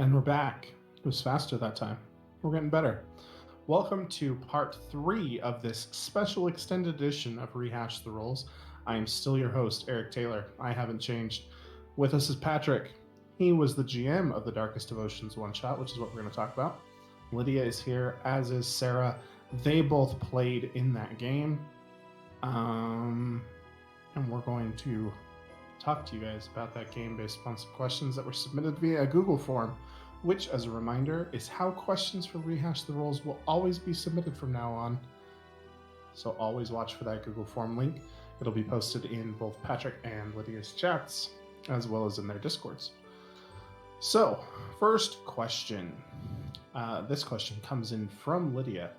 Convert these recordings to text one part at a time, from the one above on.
And we're back. It was faster that time. We're getting better. Welcome to part 3 of this special extended edition of Rehash the Rolls. I am still your host, Erik Taylor. I haven't changed. With us is Patrick. He was the GM of the Darkest Devotions one shot, which is what we're going to talk about. Lydia is here, as is Sarah. They both played in that game. And we're going to talk to you guys about that game based upon some questions that were submitted via a Google form, which, as a reminder, is how questions for Rehash the Rolls will always be submitted from now on. So always watch for that Google form link. It'll be posted in both Patrick and Lydia's chats, as well as in their Discords. So, first question. This question comes in from Lydia.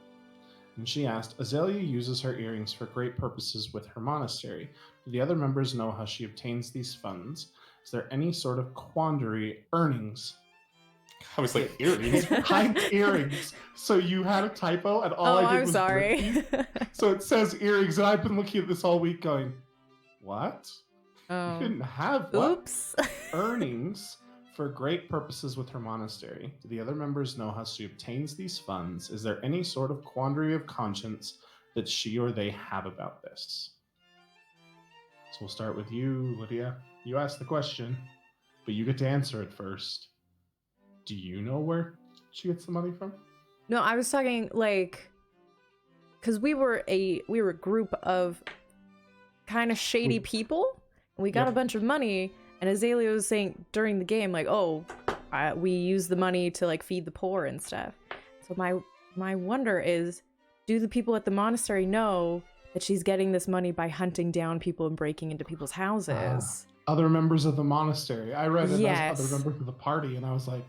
And she asked, Azalea uses her earrings for great purposes with her monastery. Do the other members know how she obtains these funds? Is there any sort of quandary earnings? I was like, earrings? Typed earrings. So you had a typo, and all I did was sorry. So it says earrings, and I've been looking at this all week going, what? Oh. You didn't have what? Oops. Earnings for great purposes with her monastery. Do the other members know how she obtains these funds? Is there any sort of quandary of conscience that she or they have about this? So we'll start with you, Lydia. You asked the question, but you get to answer it first. Do you know where she gets the money from? No, I was talking because we were a group of kind of shady people. And we got a bunch of money, and Azalea was saying during the game, like, we use the money to like feed the poor and stuff. So my wonder is, do the people at the monastery know that she's getting this money by hunting down people and breaking into people's houses? Other members of the monastery. I read it Yes. as other members of the party, and I was like,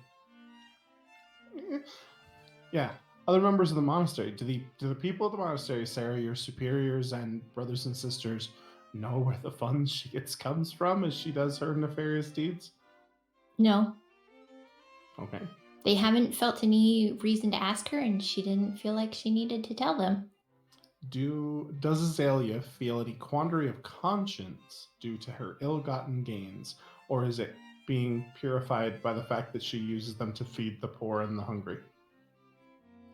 yeah, other members of the monastery. Do the people of the monastery, Sarah, your superiors and brothers and sisters, know where the funds she gets comes from as she does her nefarious deeds? No. Okay. They haven't felt any reason to ask her, and she didn't feel like she needed to tell them. Does Azalea feel any quandary of conscience due to her ill-gotten gains, or is it being purified by the fact that she uses them to feed the poor and the hungry?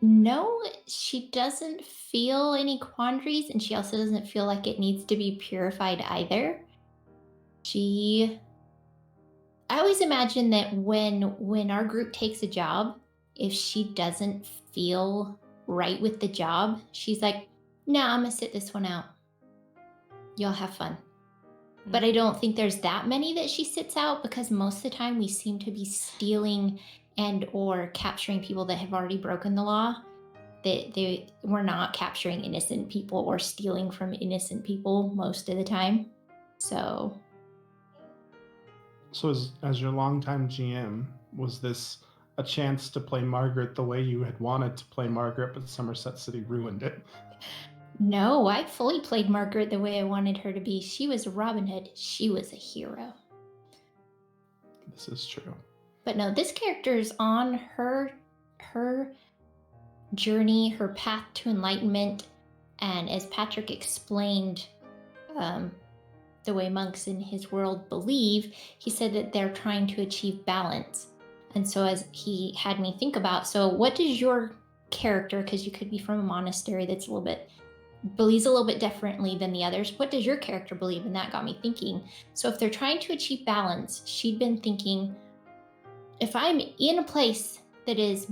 No, she doesn't feel any quandaries, and she also doesn't feel like it needs to be purified either. I always imagine that when our group takes a job, if she doesn't feel right with the job, she's like, nah, I'm gonna sit this one out. Y'all have fun. But I don't think there's that many that she sits out, because most of the time we seem to be stealing and or capturing people that have already broken the law. We're not capturing innocent people or stealing from innocent people most of the time. So as your longtime GM, was this a chance to play Margaret the way you had wanted to play Margaret, but Somerset City ruined it? No, I fully played Margaret the way I wanted her to be. She was Robin Hood. She was a hero. This is true. But no, this character is on her journey, her path to enlightenment. And as Patrick explained, the way monks in his world believe, he said that they're trying to achieve balance. And so as he had me think about, so what does your character, because you could be from a monastery that's believes a little bit differently than the others, what does your character believe? And that got me thinking. So if they're trying to achieve balance, she'd been thinking, if I'm in a place that is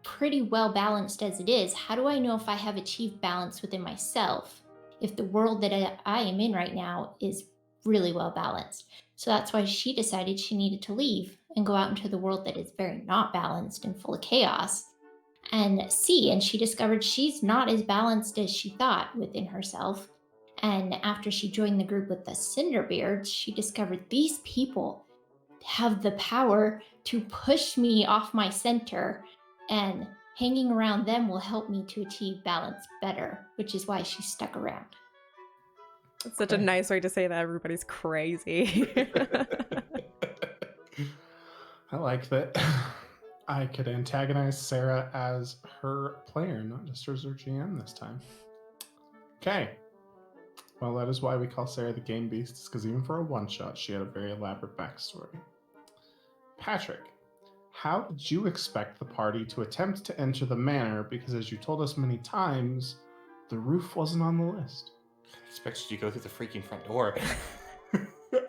pretty well balanced as it is, how do I know if I have achieved balance within myself if the world that I am in right now is really well balanced? So that's why she decided she needed to leave and go out into the world that is very not balanced and full of chaos and see. And she discovered she's not as balanced as she thought within herself. And after she joined the group with the Cinderbeards, she discovered these people have the power to push me off my center, and hanging around them will help me to achieve balance better, which is why she stuck around. It's such a nice way to say that everybody's crazy. I like that. I could antagonize Sarah as her player, not just as her GM this time. Okay. Well, that is why we call Sarah the Game Beast, because even for a one-shot, she had a very elaborate backstory. Patrick, how did you expect the party to attempt to enter the manor? Because as you told us many times, the roof wasn't on the list. I expected you to go through the freaking front door.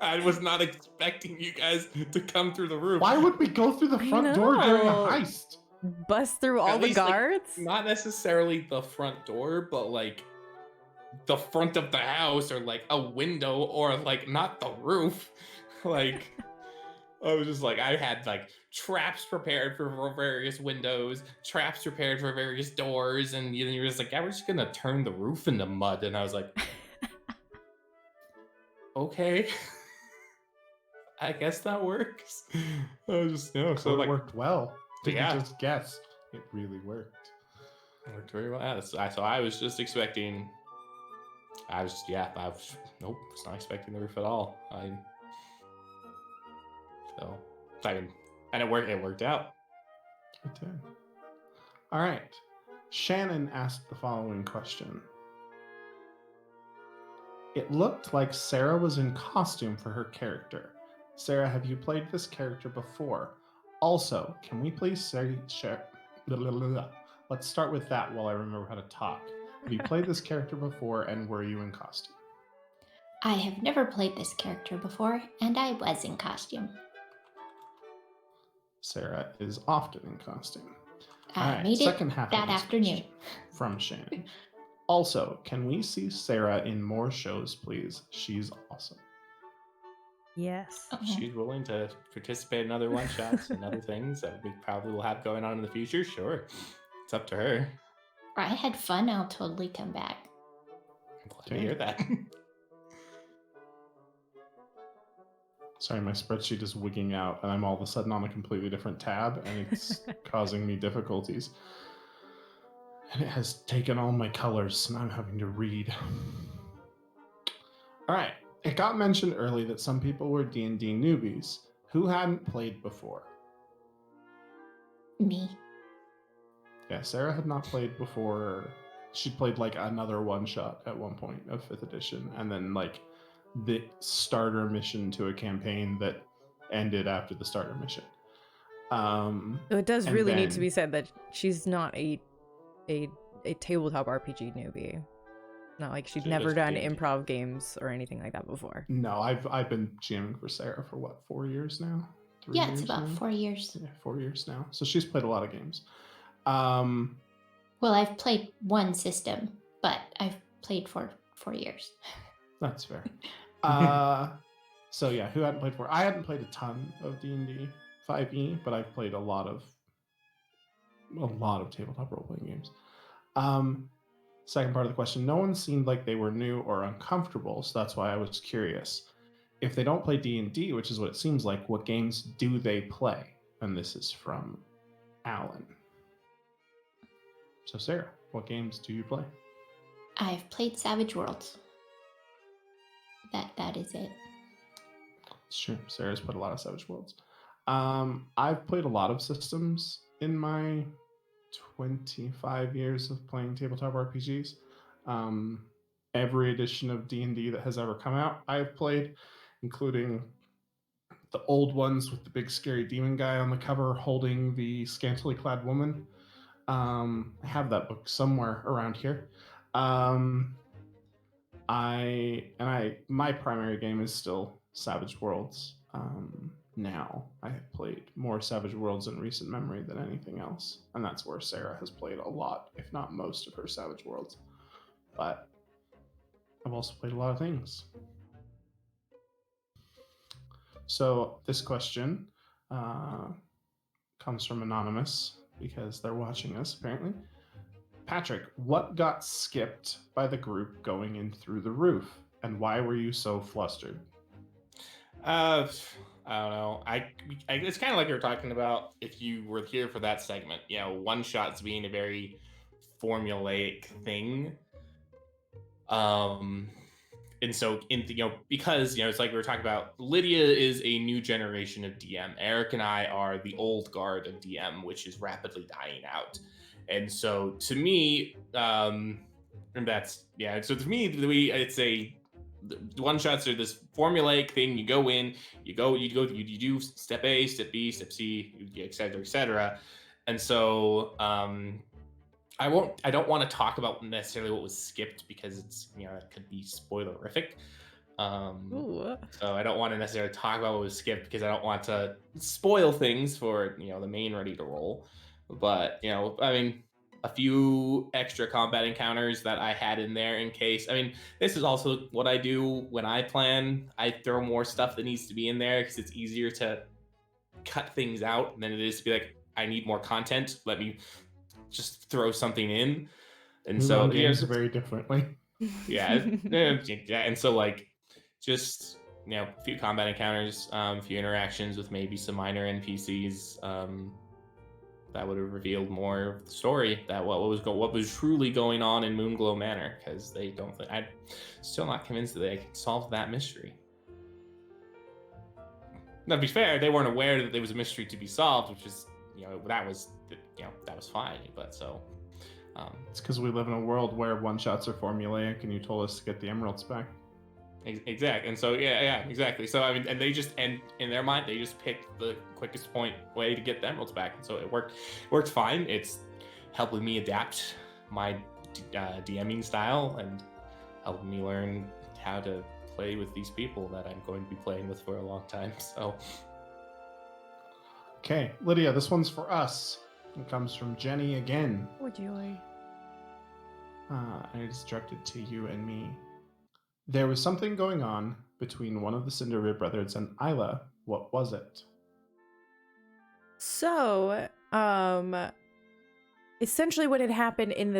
I was not expecting you guys to come through the roof. Why would we go through the I front door during a know. heist? Bust through all At the least, like, guards? not necessarily the front door, but like the front of the house, or like a window, or like not the roof. Like, I was just like, I had like traps prepared for various windows, traps prepared for various doors, and you're just like, yeah, we're just gonna turn the roof into mud. And I was like, okay, I guess that works. I was just, So it like, worked well. Didn't Yeah. just guess. It really worked. it worked very well. Yeah, so I was just expecting. Nope, was not expecting the roof at all. And it worked out. It did. All right. Shannon asked the following question. It looked like Sarah was in costume for her character. Sarah, have you played this character before? Also, can we please share? Let's start with that while I remember how to talk. Have you played this character before, and were you in costume? I have never played this character before, and I was in costume. Sarah is often in costume. I All made it second half of that this afternoon. question from Shannon. Also, can we see Sarah in more shows, please? She's awesome. Yes. Uh-huh. She's willing to participate in other one shots and other things that we probably will have going on in the future. Sure, it's up to her. I had fun. I'll totally come back. I'm glad to hear that. Sorry, my spreadsheet is wigging out, and I'm all of a sudden on a completely different tab, and it's causing me difficulties. And it has taken all my colors, and I'm having to read. All right. It got mentioned early that some people were D&D newbies. Who hadn't played before? Me. Yeah, Sarah had not played before. She played like another one-shot at one point of 5th edition, and then like the starter mission to a campaign that ended after the starter mission. So it does and really need to then- be said that she's not a tabletop RPG newbie. Not like she'd She never does done D&D. improv games or anything like that before. No, I've been GMing for Sarah for what, 4 years now? 3 Yeah, years it's about now? 4 years. Yeah, 4 years now. So she's played a lot of games. Well, I've played one system, but I've played for 4 years. That's fair. So yeah, who hadn't played before? I hadn't played a ton of D&D 5e, but I've played a lot of tabletop role-playing games. Second part of the question, no one seemed like they were new or uncomfortable, so that's why I was curious. If they don't play D&D, which is what it seems like, what games do they play? And this is from Alan. So Sarah, what games do you play? I've played Savage Worlds. That is it. Sure, Sarah's played a lot of Savage Worlds. I've played a lot of systems in my 25 years of playing tabletop RPGs. Every edition of D&D that has ever come out, I've played, including the old ones with the big scary demon guy on the cover holding the scantily clad woman. I have that book somewhere around here. My primary game is still Savage Worlds. Now I have played more Savage Worlds in recent memory than anything else, and that's where Sarah has played a lot, if not most, of her Savage Worlds. But I've also played a lot of things. So this question comes from Anonymous because they're watching us apparently. Patrick, what got skipped by the group going in through the roof, and why were you so flustered? I don't know. It's kind of like you were talking about if you were here for that segment. You know, one shots being a very formulaic thing. And so because it's like we were talking about, Lydia is a new generation of DM. Eric and I are the old guard of DM, which is rapidly dying out. And so to me, it's one shots are this formulaic thing. You go in, you do step A, step B, step C, etc., etc. And so I don't want to talk about necessarily what was skipped because it's it could be spoilerific. Ooh. So I don't want to necessarily talk about what was skipped because I don't want to spoil things for the main ready to roll. But I mean, a few extra combat encounters that I had in there in case. I mean, this is also what I do when I plan. I throw more stuff that needs to be in there because it's easier to cut things out than it is to be like, I need more content. Let me just throw something in. And We so run games very differently. yeah, and so like just a few combat encounters, a few interactions with maybe some minor NPCs that would have revealed more of the story, that what was truly going on in Moonglow Manor, because they don't think, I'm still not convinced that they can solve that mystery. Now, to be fair, they weren't aware that there was a mystery to be solved, which is that was fine, but so it's because we live in a world where one shots are formulaic, and you told us to get the emeralds back. Exactly, and so yeah, exactly. So I mean, and they just in their mind they just picked the quickest way to get the emeralds back, and so it worked fine. It's helping me adapt my DMing style and helping me learn how to play with these people that I'm going to be playing with for a long time. So okay, Lydia, this one's for us. It comes from Jenny again. Oh joy. And it is directed to you and me. There was something going on between one of the Cinderella brothers and Isla. What was it? So, essentially what had happened in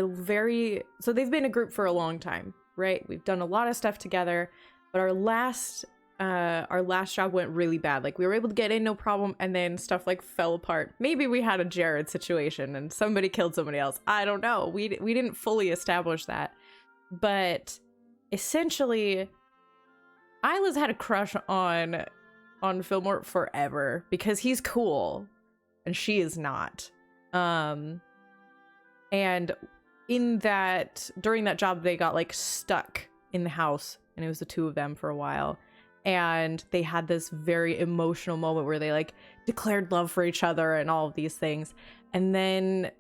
so they've been a group for a long time, right? We've done a lot of stuff together, but our last job went really bad. Like, we were able to get in, no problem, and then stuff like fell apart. Maybe we had a Jared situation and somebody killed somebody else. I don't know. We didn't fully establish that, but essentially, Isla's had a crush on Fillmore forever because he's cool and she is not. And during that job, they got like stuck in the house, and it was the two of them for a while. And they had this very emotional moment where they like declared love for each other and all of these things. And then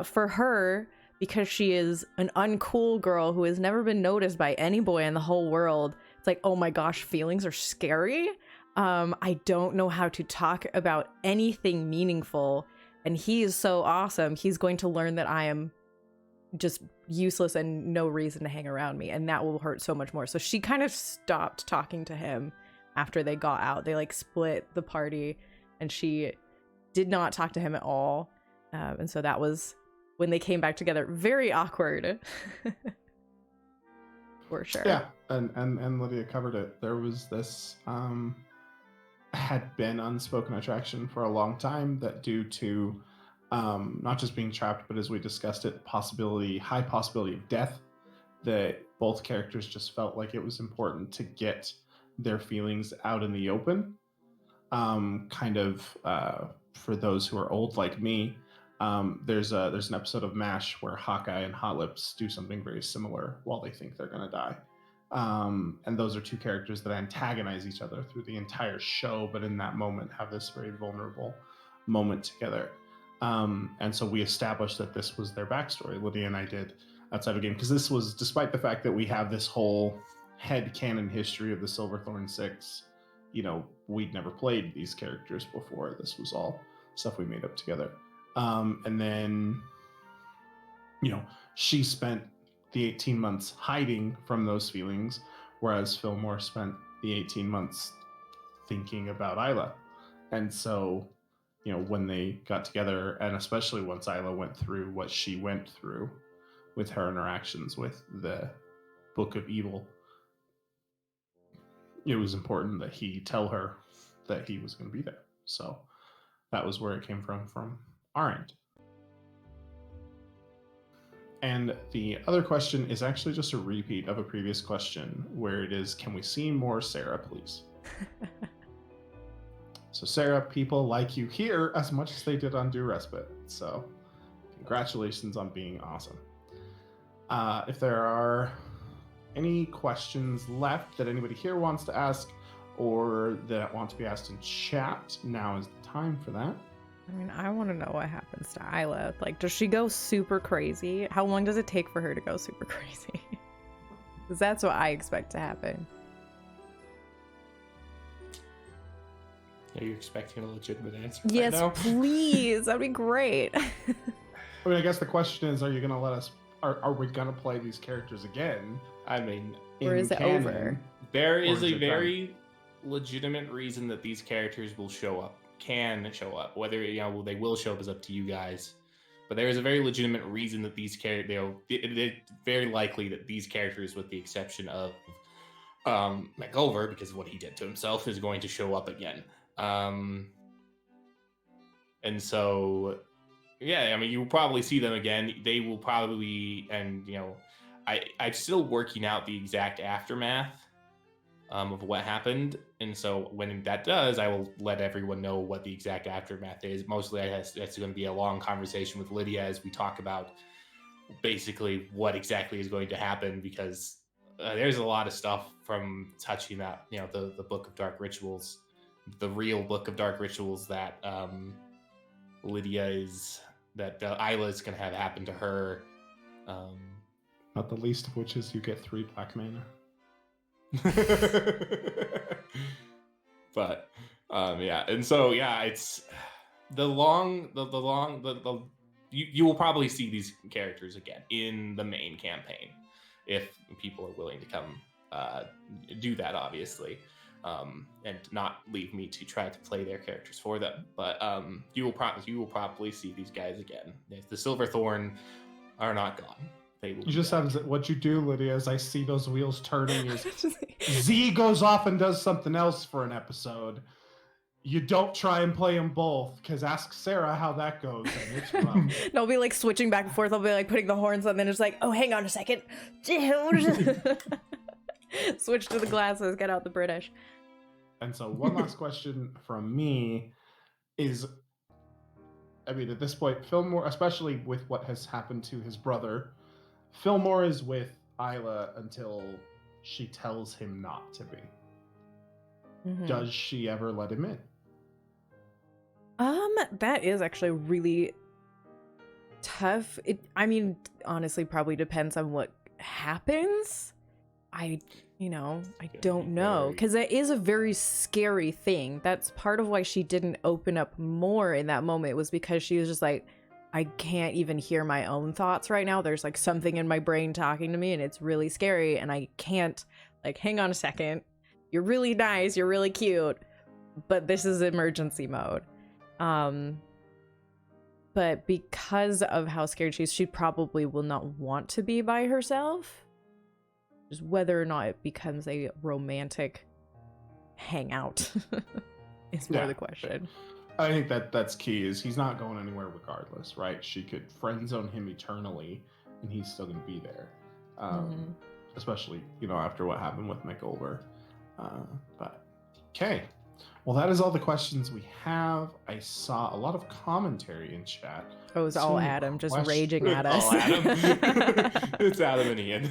for her, because she is an uncool girl who has never been noticed by any boy in the whole world, it's like, oh my gosh, feelings are scary. I don't know how to talk about anything meaningful. And he is so awesome. He's going to learn that I am just useless and no reason to hang around me. And that will hurt so much more. So she kind of stopped talking to him after they got out. They like split the party and she did not talk to him at all. And so that was when they came back together. Very awkward. For sure. Yeah, and Lydia covered it. There was this had been unspoken attraction for a long time that, due to not just being trapped, but as we discussed it, high possibility of death, that both characters just felt like it was important to get their feelings out in the open. For those who are old like me, there's an episode of MASH where Hawkeye and Hot Lips do something very similar while they think they're going to die. And those are two characters that antagonize each other through the entire show, but in that moment have this very vulnerable moment together. And so we established that this was their backstory, Lydia and I did, outside of the game, because this was, despite the fact that we have this whole headcanon history of the Silverthorn Six, we'd never played these characters before. This was all stuff we made up together. And then, she spent the 18 months hiding from those feelings, whereas Fillmore spent the 18 months thinking about Isla. And so, when they got together, and especially once Isla went through what she went through with her interactions with the Book of Evil, it was important that he tell her that he was going to be there. So that was where it came from our end. And the other question is actually just a repeat of a previous question, where it is, can we see more Sarah, please? So Sarah, people like you here as much as they did on Due Respite. So congratulations on being awesome. If there are any questions left that anybody here wants to ask or that want to be asked in chat, now is the time for that. I mean, I want to know what happens to Isla. Like, does she go super crazy? How long does it take for her to go super crazy? Because that's what I expect to happen. Are you expecting a legitimate answer? Yes, right now? please. That'd be great. I mean, I guess the question is, are you going to let us, are we going to play these characters again? I mean, Or is it canon? over? there is is a it very legitimate reason that these characters will show up, can show up. Whether they will show up is up to you guys. But there is a very legitimate reason that these characters, it's very likely that these characters, with the exception of McGulver, because of what he did to himself, is going to show up again. And so, yeah, I mean, you will probably see them again. They will probably, and I'm still working out the exact aftermath of what happened, and so when that does, I will let everyone know what the exact aftermath is. Mostly, it's going to be a long conversation with Lydia as we talk about basically what exactly is going to happen, because there's a lot of stuff from touching that, the Book of Dark Rituals, the real Book of Dark Rituals that Isla is going to have happen to her. Not the least of which is you get 3 black mana. But yeah, and so yeah, it's you will probably see these characters again in the main campaign if people are willing to come do that, obviously, and not leave me to try to play their characters for them. But you will probably see these guys again. The Silverthorn are not gone. They will. You just have what you do, Lydia, is I see those wheels turning. Is Z goes off and does something else for an episode. You don't try and play them both, because ask Sarah how that goes. And it's rough. They'll be like switching back and forth. They'll be like putting the horns on, and then it's like, oh, hang on a second. Switch to the glasses, get out the British. And so one last question from me is, I mean, at this point, Fillmore, especially with what has happened to his brother, Fillmore is with Isla until she tells him not to be. Mm-hmm. Does she ever let him in? That is actually really tough. I mean, honestly, probably depends on what happens. I don't know, because it is a very scary thing. That's part of why she didn't open up more in that moment, was because she was just like, I can't even hear my own thoughts right now. There's like something in my brain talking to me, and it's really scary, and I can't, like, hang on a second. You're really nice, you're really cute, but this is emergency mode. But because of how scared she is, she probably will not want to be by herself. Just whether or not it becomes a romantic hangout is more the question. I think that's key, is he's not going anywhere regardless, right? She could friend zone him eternally and he's still going to be there. Especially, after what happened with McGulver. But okay. Well, that is all the questions we have. I saw a lot of commentary in chat. Oh, it was all Adam just raging at us. All Adam. It's Adam and Ian.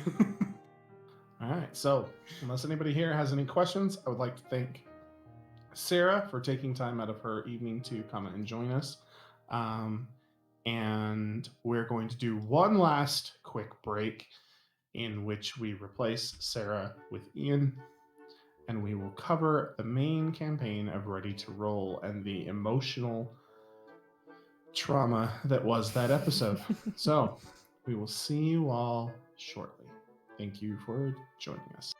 All right. So, unless anybody here has any questions, I would like to thank Sarah for taking time out of her evening to come and join us. And we're going to do one last quick break in which we replace Sarah with Ian. And we will cover the main campaign of Ready to Roll and the emotional trauma that was that episode. So we will see you all shortly. Thank you for joining us.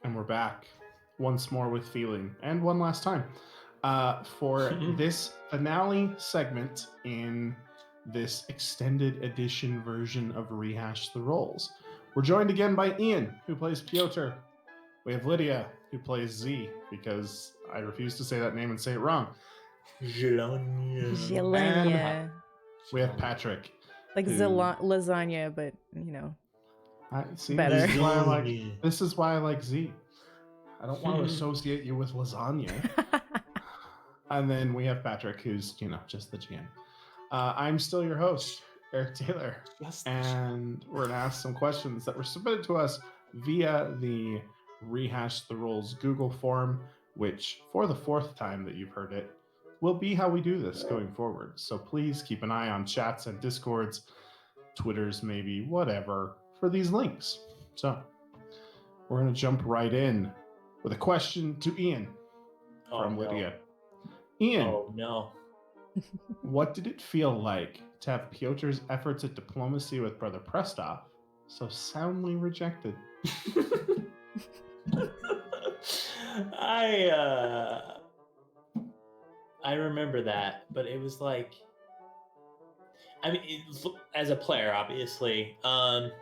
And we're back once more with feeling, and one last time, for this finale segment in this extended edition version of Rehash the Rolls. We're joined again by Ian, who plays Piotr. We have Lydia, who plays Z, because I refuse to say that name and say it wrong. Jelenia. We have Patrick. Like who- lasagna, but better. This is why I like Z. I don't want to associate you with lasagna. And then we have Patrick, who's just the GM. I'm still your host, Erik Taylor, and we're gonna ask some questions that were submitted to us via the Rehash the Rolls Google form, which, for the fourth time that you've heard it, will be how we do this going forward. So please keep an eye on chats and Discords, Twitters, maybe, whatever, for these links. So we're going to jump right in with a question to Ian from Lydia. Ian, Oh, no. what did it feel like to have Piotr's efforts at diplomacy with Brother Prestov so soundly rejected? I remember that, but it was like, as a player, obviously, it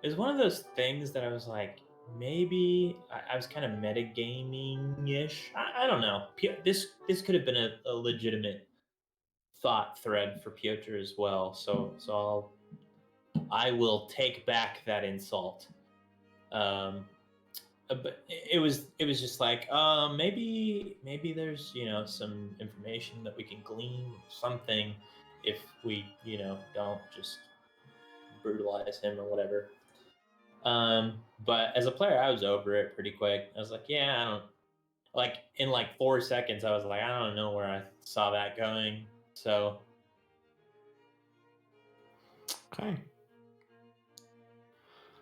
was one of those things that I was like, maybe I was kind of metagaming-ish. I don't know. This could have been a legitimate thought thread for Piotr as well. So I will take back that insult. But it was just like, maybe there's some information that we can glean, something, if we don't just brutalize him or whatever. But as a player, I was over it pretty quick. I was like, yeah, I don't, in 4 seconds, I was like, I don't know where I saw that going. So Okay.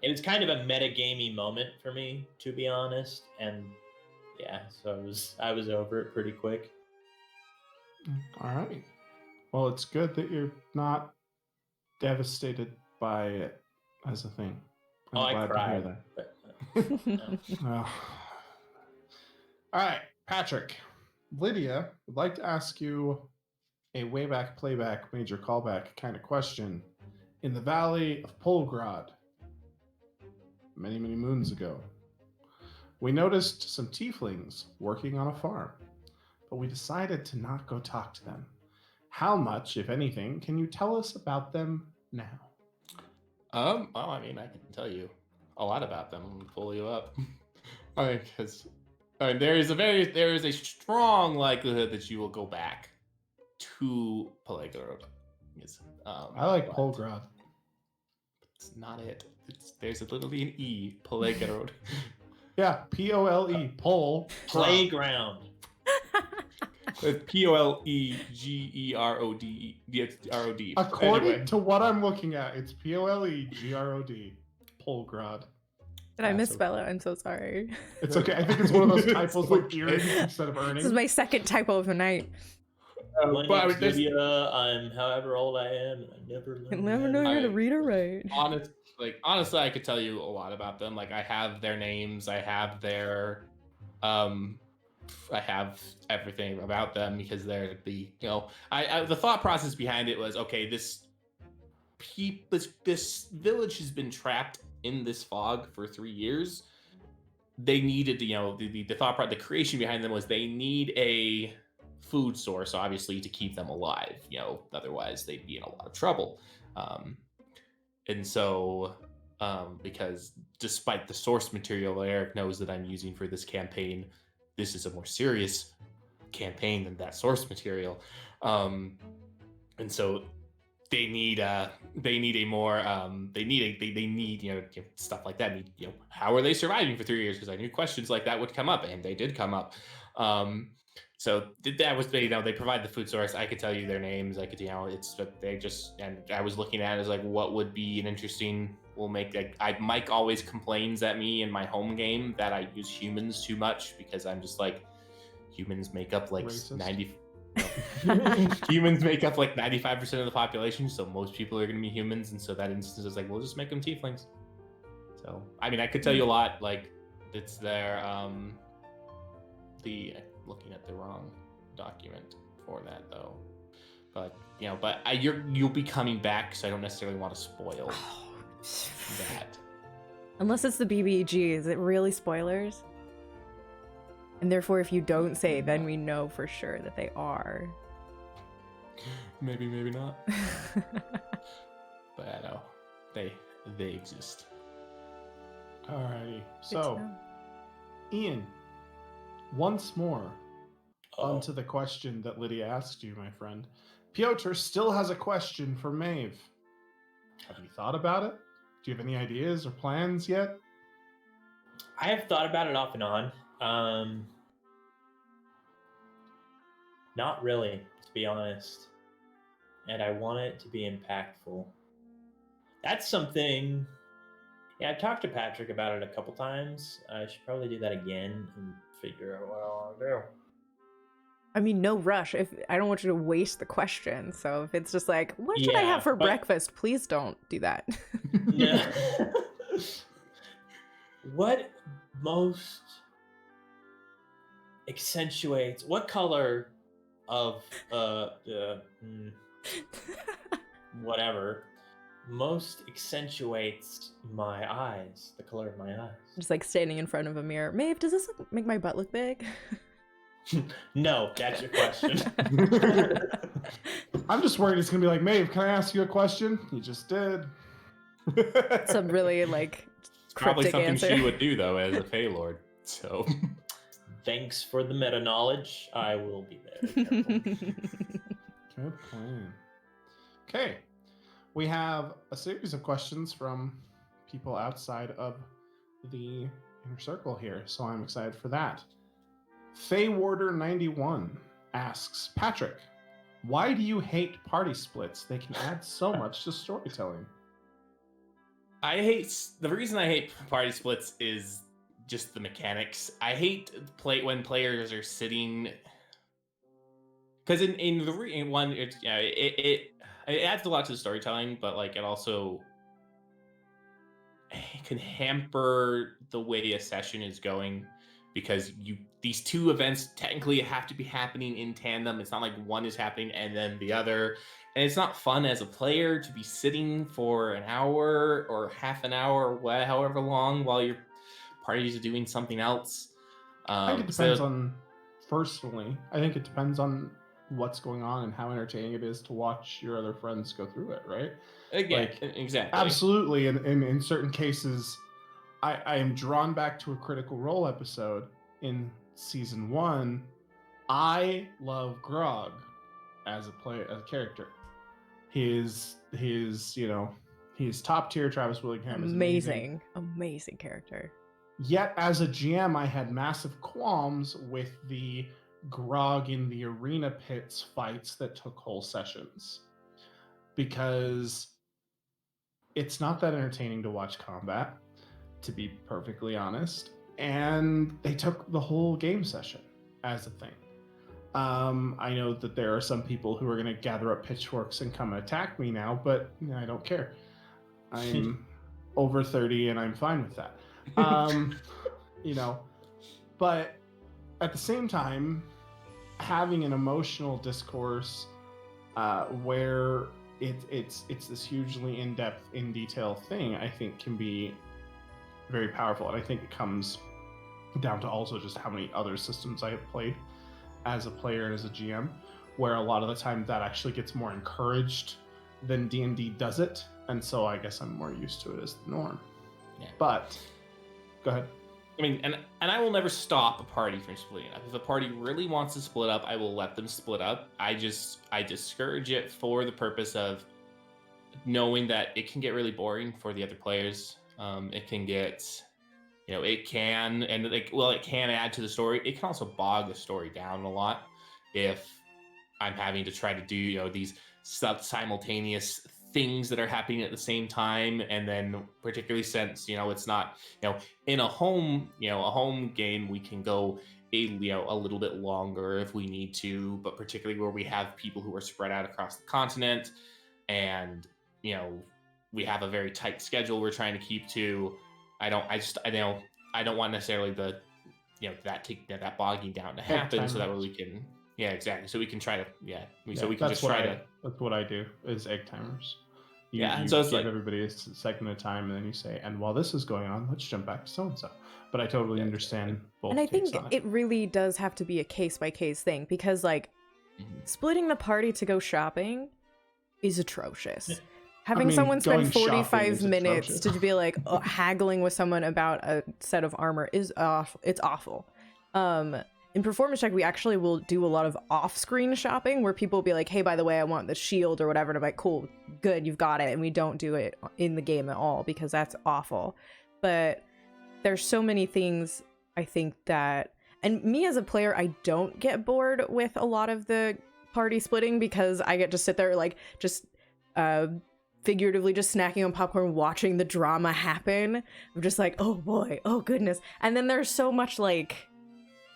it was kind of a metagamey moment for me, to be honest. And yeah, so I was over it pretty quick. All right. Well, it's good that you're not devastated by it as a thing. I'm glad I cried. to hear But, that. All right, Patrick. Lydia would like to ask you a way back, playback, major callback kind of question. In the Valley of Polgrad, many, many moons ago, we noticed some tieflings working on a farm, but we decided to not go talk to them. How much, if anything, can you tell us about them now? Well, I can tell you a lot about them. I'm gonna pull you up. Because there is a strong likelihood that you will go back to Pelegorod. I like Polgrad. It's not it. There's literally an E, Pelegorod. Yeah, P-O-L-E, Pole. Playground. It's P-O-L-E-G-E-R-O-D. According to what I'm looking at, it's P-O-L-E-G-R-O-D. Polgrad. Did I misspell it? I'm so sorry. It's okay. I think it's one of those typos like earnings instead of earning. This is my second typo of the night. My name's Lydia. I'm however old I am, and I never I never know how to read or write. Honestly, I could tell you a lot about them. I have their names. I have their, I have everything about them because they're the the thought process behind it was, okay, this village has been trapped in this fog for 3 years. They needed the creation behind them was they need a food source, obviously, to keep them alive. Otherwise they'd be in a lot of trouble. And so, because despite the source material Eric knows that I'm using for this campaign, this is a more serious campaign than that source material. And so they need stuff like that. How are they surviving for 3 years? Because I knew questions like that would come up, and they did come up. So that was, they provide the food source. I could tell you their names. I could, and I was looking at it as what would be an interesting, Mike always complains at me in my home game that I use humans too much because I'm just humans make up Racist. 90. Humans make up 95% of the population, so most people are going to be humans, and so that instance is we'll just make them tieflings. So, I mean, I could tell you a lot. Like, it's there. Looking at the wrong document for that though. But you'll be coming back, so I don't necessarily want to spoil that. Unless it's the BBG, is it really spoilers? And therefore, if you don't say, then we know for sure that they are. Maybe not. But I know they exist. Alrighty. So, Ian, once more onto the question that Lydia asked you, my friend. Piotr still has a question for Maeve. Have you thought about it? Do you have any ideas or plans yet? I have thought about it off and on. Not really, to be honest. And I want it to be impactful. That's something. Yeah, I've talked to Patrick about it a couple times. I should probably do that again and figure out what I want to do. I mean, no rush. If I don't want you to waste the question, so if it's just like, what should I have for breakfast? Please don't do that. Yeah. What most accentuates? What color of whatever most accentuates my eyes? The color of my eyes. Just like standing in front of a mirror. Maeve, does this make my butt look big? No, that's your question. I'm just worried it's gonna be like, Maeve, can I ask you a question? You just did. Some really like Probably cryptic something answer. she would do though as a Fey Lord. So Thanks for the meta knowledge. I will be very careful. Good plan. Okay. We have a series of questions from people outside of the inner circle here, so I'm excited for that. Feywarder91 asks, Patrick, why do you hate party splits? They can add so much to storytelling. the reason I hate party splits is just the mechanics. I hate when players are sitting, because in one it adds a lot to the storytelling, but like it can hamper the way a session is going, because these two events technically have to be happening in tandem. It's not like one is happening and then the other. And it's not fun as a player to be sitting for an hour or half an hour or however long while your party is doing something else. I think it depends on, personally, I think it depends on what's going on and how entertaining it is to watch your other friends go through it, right? Again, exactly. Absolutely. And in certain cases, I am drawn back to a Critical Role episode in season 1. I love Grog as a character. He's top tier. Travis Willingham is amazing character. Yet as a GM, I had massive qualms with the Grog in the arena pits fights that took whole sessions, because it's not that entertaining to watch combat, to be perfectly honest, and they took the whole game session as a thing. I know that there are some people who are going to gather up pitchforks and come and attack me now, but I don't care. I'm over 30 and I'm fine with that. But at the same time, having an emotional discourse where it's this hugely in-depth, in-detail thing, I think can be very powerful. And I think it comes down to also just how many other systems I have played as a player and as a GM, where a lot of the time that actually gets more encouraged than D&D does it. And so I guess I'm more used to it as the norm. Yeah. But go ahead. I mean, and I will never stop a party from splitting up. If a party really wants to split up, I will let them split up. I discourage it for the purpose of knowing that it can get really boring for the other players. It can get, it can add to the story. It can also bog the story down a lot if I'm having to try to do, these simultaneous things that are happening at the same time. And then particularly since, it's not, in a home game, we can go a little bit longer if we need to, but particularly where we have people who are spread out across the continent and, we have a very tight schedule we're trying to keep to. I don't want necessarily the, that bogging down to happen, so that way we can, yeah, exactly. So we can try to, so we can just try to. That's what I do is egg timers. You So it's give like, everybody a second at a time, and then you say, and while this is going on, let's jump back to so and so. But I totally understand both. And I takes think on it really does have to be a case by case thing, because like splitting the party to go shopping is atrocious. Having someone spend 45 minutes to be like haggling with someone about a set of armor is awful. It's awful. In Performance Check, we actually will do a lot of off-screen shopping where people will be like, hey, by the way, I want the shield or whatever. And I'm like, cool, good, you've got it. And we don't do it in the game at all because that's awful. But there's so many things I think that, and me as a player, I don't get bored with a lot of the party splitting because I get to sit there like just figuratively just snacking on popcorn, watching the drama happen. I'm just like, oh boy, oh goodness. And then there's so much like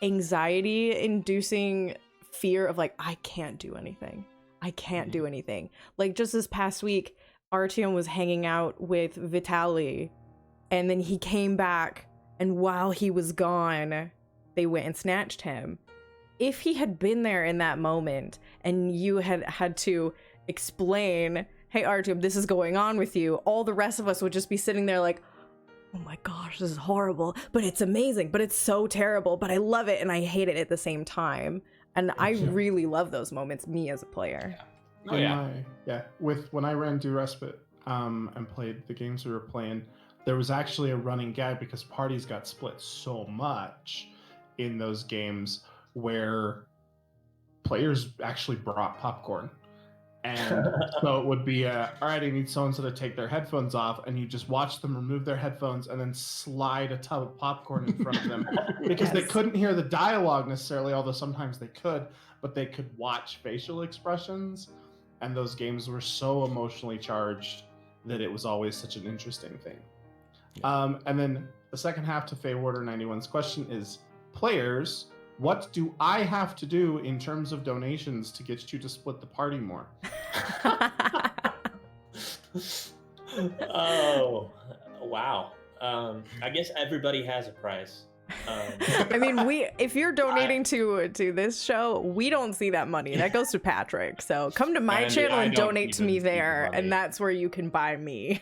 anxiety inducing fear of like, I can't do anything. I can't do anything. Like just this past week, Artyom was hanging out with Vitaly, and then he came back, and while he was gone, they went and snatched him. If he had been there in that moment and you had to explain, hey Artyom, this is going on with you, all the rest of us would just be sitting there like, oh my gosh, this is horrible, but it's amazing, but it's so terrible, but I love it and I hate it at the same time. And I really love those moments, me as a player. When I ran Do Respite and played the games we were playing, there was actually a running gag because parties got split so much in those games where players actually brought popcorn. And so it would be, all right, I need so-and-so to take their headphones off, and you just watch them remove their headphones and then slide a tub of popcorn in front of them because they couldn't hear the dialogue necessarily, although sometimes they could, but they could watch facial expressions, and those games were so emotionally charged that it was always such an interesting thing. And then the second half to Faye Warder 91's question is, players, what do I have to do in terms of donations to get you to split the party more? Oh, wow. I guess everybody has a price. I mean, if you're donating to this show, we don't see that money. That goes to Patrick. So come to my channel and donate to me there, and that's where you can buy me.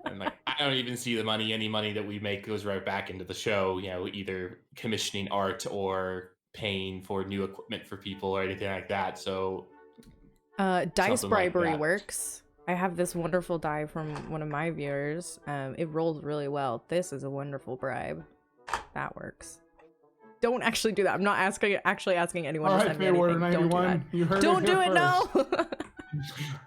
And like, I don't even see the money. Any money that we make goes right back into the show, either commissioning art or paying for new equipment for people or anything like that. So dice bribery works. I have this wonderful die from one of my viewers. It rolled really well. This is a wonderful bribe. That works. Don't actually do that. I'm not actually asking anyone to send me anything. Don't do that. You heard don't do it, no!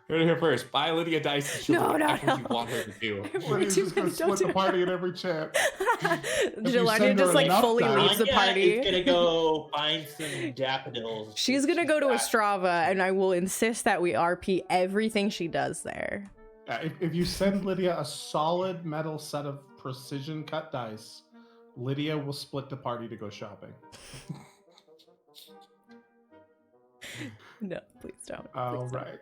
Heard it here first. Buy Lydia dice. No. You want her to do. Lydia's just going to split the party at every chance. Jelania just like fully leaves the party. She's gonna go find some daffodils. She's gonna go to Ostrava, and I will insist that we RP everything she does there. If you send Lydia a solid metal set of precision cut dice, Lydia will split the party to go shopping. No, please don't. All right.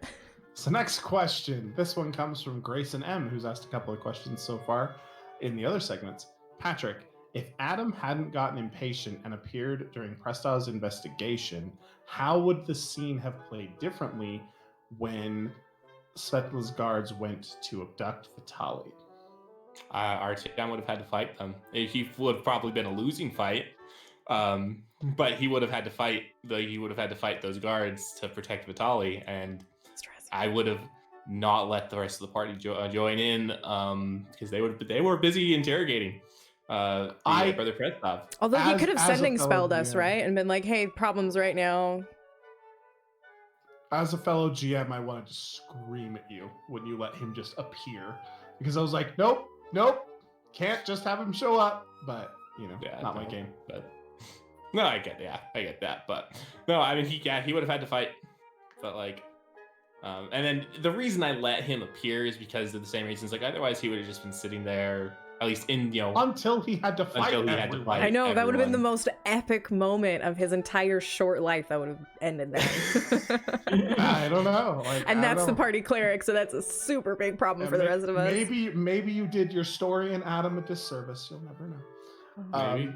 So next question. This one comes from Grayson M, who's asked a couple of questions so far in the other segments. Patrick, if Adam hadn't gotten impatient and appeared during Prestow's investigation, how would the scene have played differently when Svetla's guards went to abduct Vitaly? Artyom would have had to fight them. He would have probably been a losing fight, but he would have had to fight. He would have had to fight those guards to protect Vitaly, and I would have not let the rest of the party join in because they were busy interrogating Brother Prestov. Although he could have sending spelled us, right, and been like, "Hey, problems right now." As a fellow GM, I wanted to scream at you when you let him just appear, because I was like, nope, can't just have him show up. But not my game. But no, I get that. But no, I mean, he would have had to fight. But like, and then the reason I let him appear is because of the same reasons. Like, otherwise he would have just been sitting there At least in until he had to fight Until he had to everyone. fight. I know, that would have been the everyone. most epic moment of his entire short life that would have ended there. I don't know. And that's the party cleric, so that's a super big problem for the rest of us. Maybe you did your story and Adam a disservice. You'll never know. Maybe.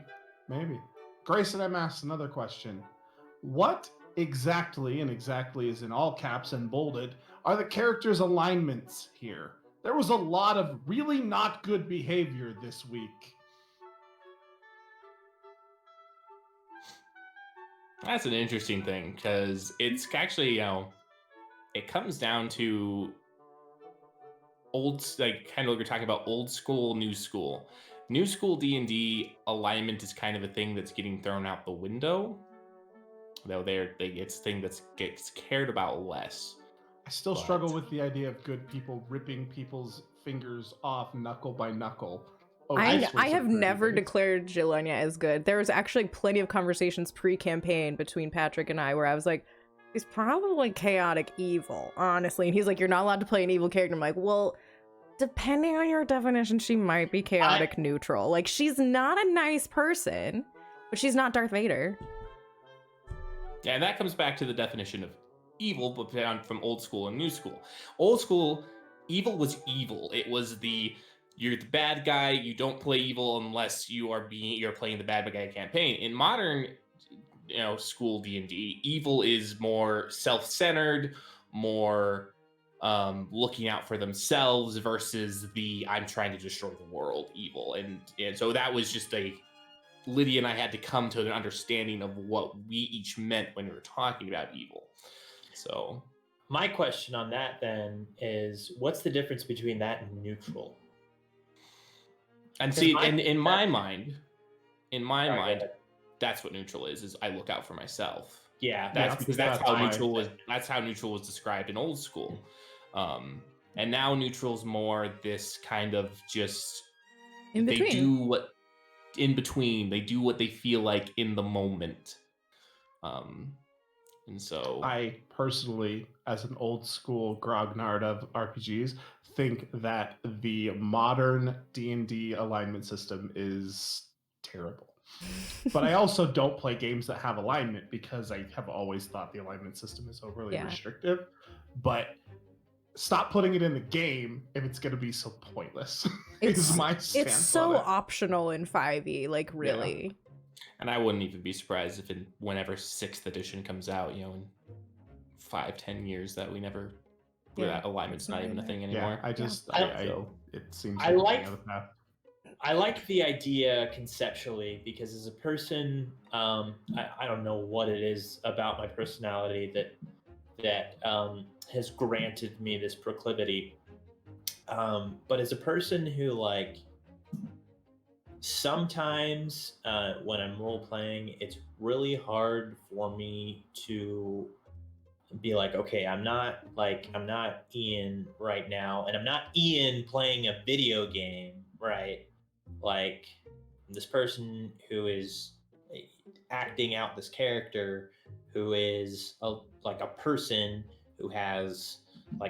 Maybe. Grayson M asked another question. What exactly, and exactly is in all caps and bolded, are the characters' alignments here? There was a lot of really not good behavior this week. That's an interesting thing, because it's actually, it comes down to kind of like you're talking about old school, new school. New school D&D alignment is kind of a thing that's getting thrown out the window. Though it's a thing that gets cared about less. I still struggle with the idea of good people ripping people's fingers off knuckle by knuckle. I have never declared Jilonia as good. There was actually plenty of conversations pre-campaign between Patrick and I where I was like, he's probably chaotic evil, honestly. And he's like, you're not allowed to play an evil character. I'm like, well, depending on your definition, she might be chaotic neutral. Like, she's not a nice person, but she's not Darth Vader. Yeah, and that comes back to the definition of evil, but from old school and new school. Old school, evil was evil. It was you're the bad guy. You don't play evil unless you're playing the bad guy campaign. In modern, school D&D, evil is more self-centered, more looking out for themselves versus I'm trying to destroy the world evil. And so that was just Lydia and I had to come to an understanding of what we each meant when we were talking about evil. So my question on that then is, what's the difference between that and neutral? And see, in my mind, that's what neutral is I look out for myself. Yeah, that's how neutral was. That's how neutral was described in old school, and now neutral's more this kind of just in between. They do what in between. They do what they feel like in the moment, and so I personally, as an old school grognard of RPGs, think that the modern D&D alignment system is terrible. But I also don't play games that have alignment because I have always thought the alignment system is overly restrictive. But stop putting it in the game if it's going to be so pointless. Is my stance. It's so optional in 5e, like really. Yeah. And I wouldn't even be surprised if whenever 6th edition comes out, in 5-10 years, that we never that alignment's not even a thing anymore. Yeah, it seems I like the idea conceptually, because as a person, I don't know what it is about my personality that has granted me this proclivity. But as a person who sometimes when I'm role playing, it's really hard for me to be like, okay, I'm not Ian right now, and I'm not Ian playing a video game, right? Like, this person who is acting out this character, who is a person who has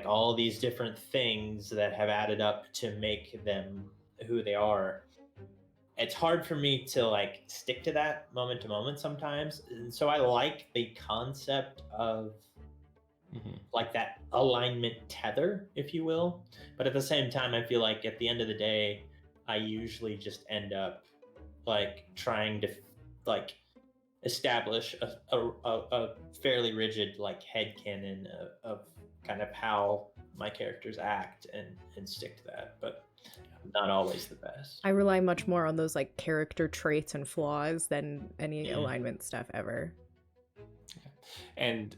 all these different things that have added up to make them who they are. It's hard for me to stick to that moment to moment sometimes. And so I like the concept of that alignment tether, if you will. But at the same time, I feel like at the end of the day, I usually just end up trying to establish a fairly rigid headcanon of kind of how my characters act and stick to that. But not always the best. I rely much more on those character traits and flaws than any alignment stuff ever. And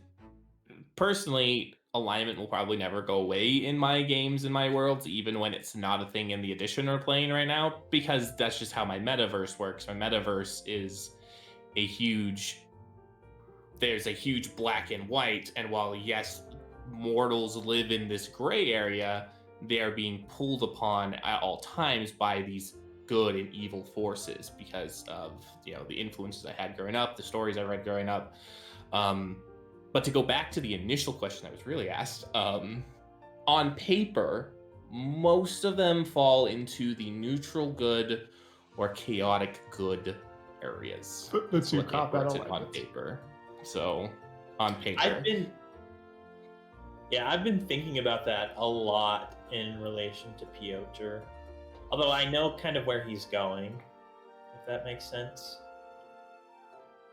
personally, alignment will probably never go away in my games, in my worlds, even when it's not a thing in the edition we're playing right now, because that's just how my metaverse works. My metaverse is there's a huge black and white, and while yes, mortals live in this gray area, they are being pulled upon at all times by these good and evil forces because of the influences I had growing up, the stories I read growing up. But to go back to the initial question that was really asked, on paper, most of them fall into the neutral good or chaotic good areas. The That's two what they cop put battle it on weapons. paper. So, on paper. I've been thinking about that a lot in relation to Piotr. Although I know kind of where he's going, if that makes sense.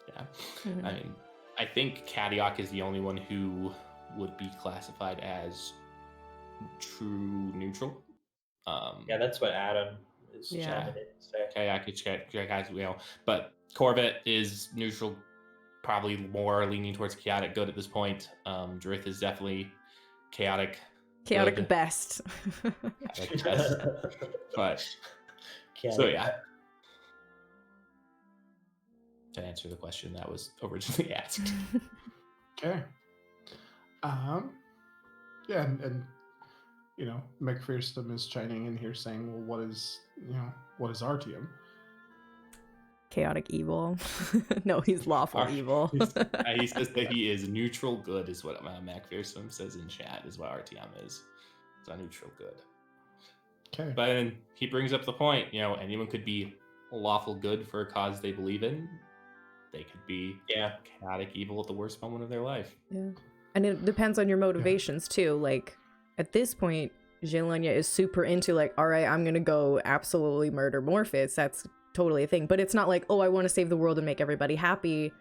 Yeah. I mean, I think Kadiak is the only one who would be classified as true neutral. Yeah, that's what Adam is Yeah. chiming in to say. Kadiak is Kadiak, you know, but Corvette is neutral, probably more leaning towards chaotic good at this point. Drith is definitely chaotic good. best. Chaotic best. But so yeah. To answer the question that was originally asked. Okay. Yeah, and you know, McPherson is chiming in here saying, well, what is Artyom? Chaotic evil. No, he's lawful evil. He says that he is neutral good, is what McPherson says in chat, is what Artyom is. It's a neutral good. Okay. But then he brings up the point, you know, anyone could be lawful good for a cause they believe in. They could be chaotic evil at the worst moment of their life. Yeah. And it depends on your motivations too. Like at this point, Jelenia is super into like, all right, I'm gonna go absolutely murder Morphis. That's totally a thing. But it's not like, oh, I want to save the world and make everybody happy.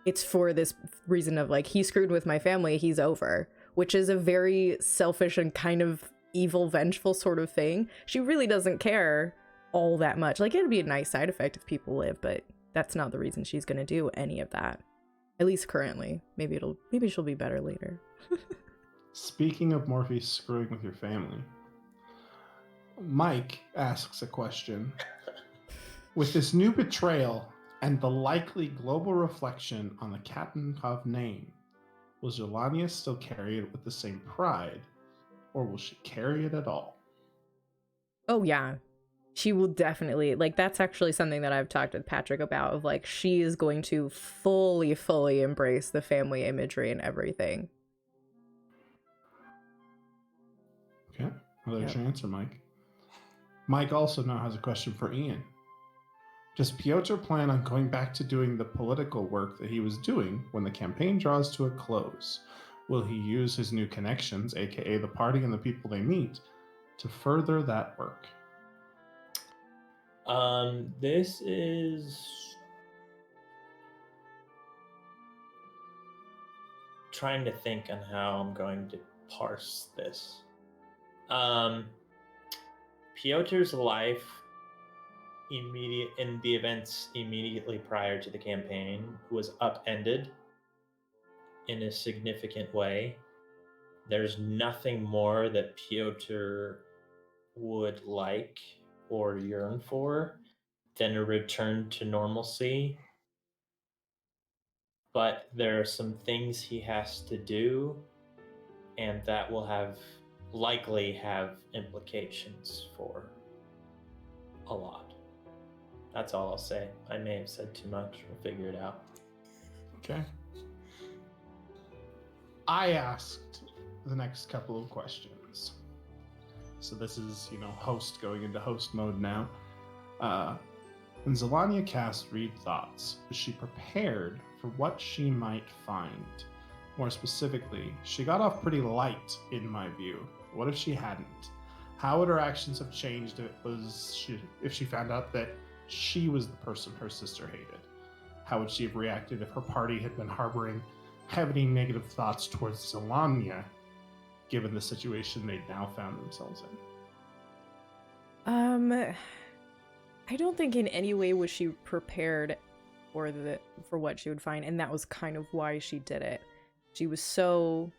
It's for this reason of like, he screwed with my family, he's over. Which is a very selfish and kind of evil, vengeful sort of thing. She really doesn't care all that much. Like, it'd be a nice side effect if people live, but that's not the reason she's gonna do any of that. At least currently. Maybe she'll be better later. Speaking of Morpheus screwing with your family, Mike asks a question. With this new betrayal and the likely global reflection on the Katankov name, will Jelania still carry it with the same pride, or will she carry it at all? Oh yeah. She will definitely, like, that's actually something that I've talked with Patrick about, of like, she is going to fully embrace the family imagery and everything. Okay, well, there's your answer, Mike. Mike also now has a question for Ian. Does Piotr plan on going back to doing the political work that he was doing when the campaign draws to a close? Will he use his new connections, aka the party and the people they meet, to further that work? This is trying to think on how I'm going to parse this. Piotr's life in the events immediately prior to the campaign was upended in a significant way. There's nothing more that Piotr would like or yearn for than a return to normalcy. But there are some things he has to do, and that will likely have implications for a lot. That's all I'll say. I may have said too much. We'll figure it out. Okay. I asked the next couple of questions. So this is, host going into host mode now. When Zelania cast Read Thoughts, is she prepared for what she might find? More specifically, she got off pretty light, in my view. What if she hadn't? How would her actions have changed if she found out that she was the person her sister hated? How would she have reacted if her party had been harboring heavy negative thoughts towards Zelania, given the situation they'd now found themselves in? I don't think in any way was she prepared for what she would find, and that was kind of why she did it. She was so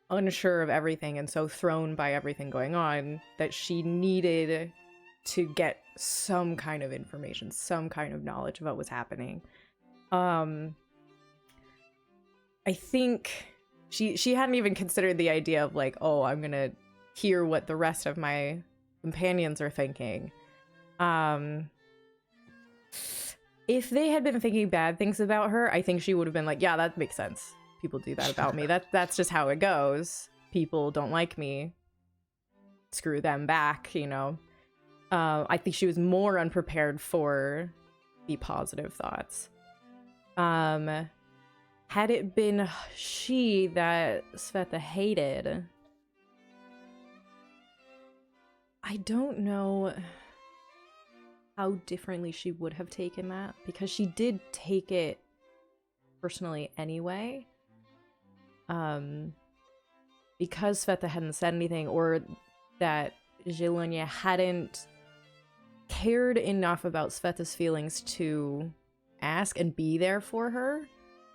unsure of everything and so thrown by everything going on that she needed to get some kind of information, some kind of knowledge of what was happening. I think she hadn't even considered the idea of like, oh, I'm gonna hear what the rest of my companions are thinking. If they had been thinking bad things about her, I think she would have been like, yeah, that makes sense. People do that about me. That's just how it goes. People don't like me. screw them back, you know. I think she was more unprepared for the positive thoughts. Had it been she that Sveta hated, I don't know how differently she would have taken that, because she did take it personally anyway. Because Sveta hadn't said anything, or that Zielona hadn't cared enough about Sveta's feelings to ask and be there for her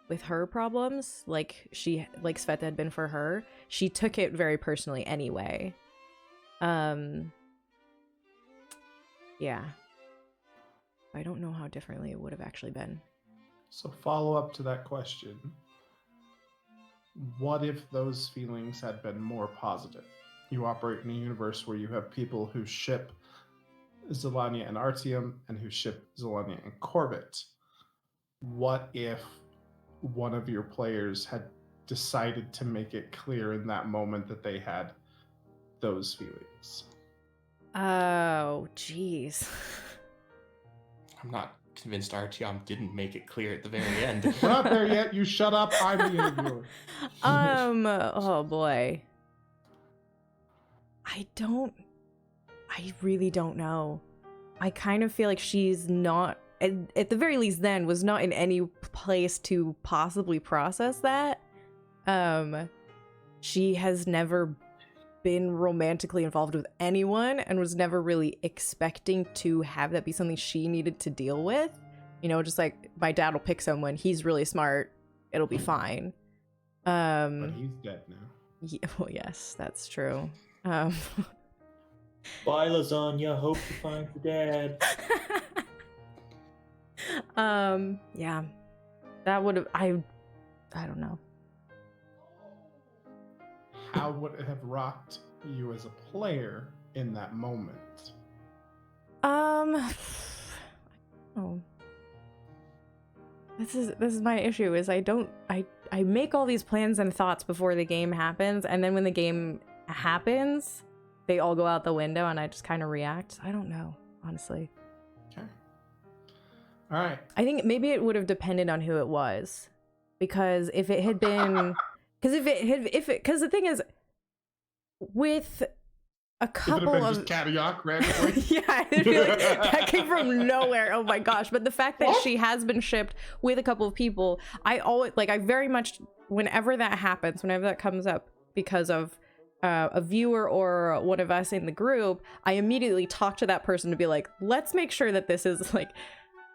with her problems, like Sveta had been for her, she took it very personally anyway. Yeah. I don't know how differently it would have actually been. So follow up to that question. What if those feelings had been more positive? You operate in a universe where you have people who ship Zelania and Artyom and who ship Zelania and Corbett. What if one of your players had decided to make it clear in that moment that they had those feelings? Oh, jeez. I'm not convinced Artyom didn't make it clear at the very end. We're not there yet. You shut up. I'm the interviewer. Oh boy. I really don't know. I kind of feel like she's not, at the very least then, was not in any place to possibly process that. She has never been romantically involved with anyone and was never really expecting to have that be something she needed to deal with. You know, just like, my dad will pick someone, he's really smart, it'll be fine. But he's dead now. Yeah, well, yes, that's true. Bye, lasagna. Hope you find your dad. Yeah. That would have, I don't know. How would it have rocked you as a player in that moment? Oh. This is my issue, is I make all these plans and thoughts before the game happens, and then when the game happens, they all go out the window and I just kind of react. I don't know, honestly. Okay. All right. I think maybe it would have depended on who it was, because if it had been, because because the thing is, with a couple been of just Catioc randomly. yeah, it'd be like, that came from nowhere. Oh my gosh! But the fact that she has been shipped with a couple of people, I always I very much, whenever that happens, whenever that comes up because of a viewer or one of us in the group, I immediately talk to that person to be like, let's make sure that this is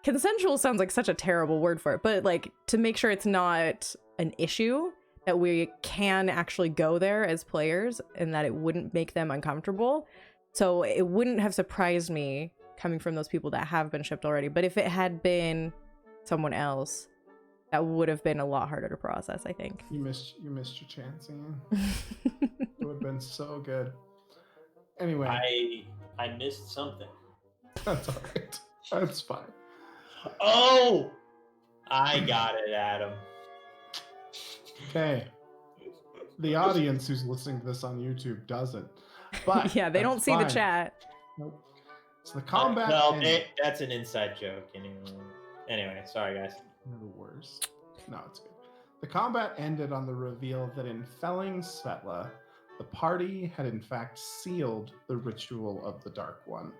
consensual. Sounds like such a terrible word for it, but to make sure it's not an issue, that we can actually go there as players and that it wouldn't make them uncomfortable. So it wouldn't have surprised me coming from those people that have been shipped already. But if it had been someone else, that would have been a lot harder to process, I think. You missed your chance, Ian. It would have been so good. Anyway. I missed something. That's all right. That's fine. Oh! I got it, Adam. Okay. The audience who's listening to this on YouTube doesn't. But yeah, they don't see the chat. Nope. So the combat. That's an inside joke. Anyway, sorry guys. You're the worst. No, it's good. The combat ended on the reveal that in felling Svetla, the party had in fact sealed the ritual of the Dark One.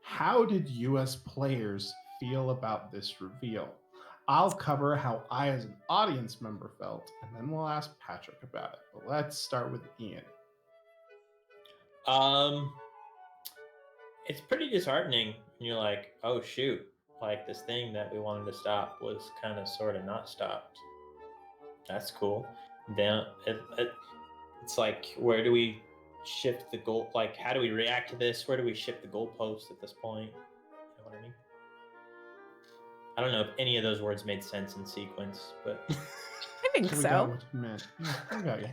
How did you as players feel about this reveal? I'll cover how I as an audience member felt, and then we'll ask Patrick about it. But let's start with Ian. It's pretty disheartening. And you're like, oh shoot, this thing that we wanted to stop was kind of sort of not stopped. That's cool. Then it's like, where do we shift the goal? How do we react to this? Where do we shift the goalpost at this point? You know what I mean? I don't know if any of those words made sense in sequence, but I think We got so. what you meant. Yeah, I got you.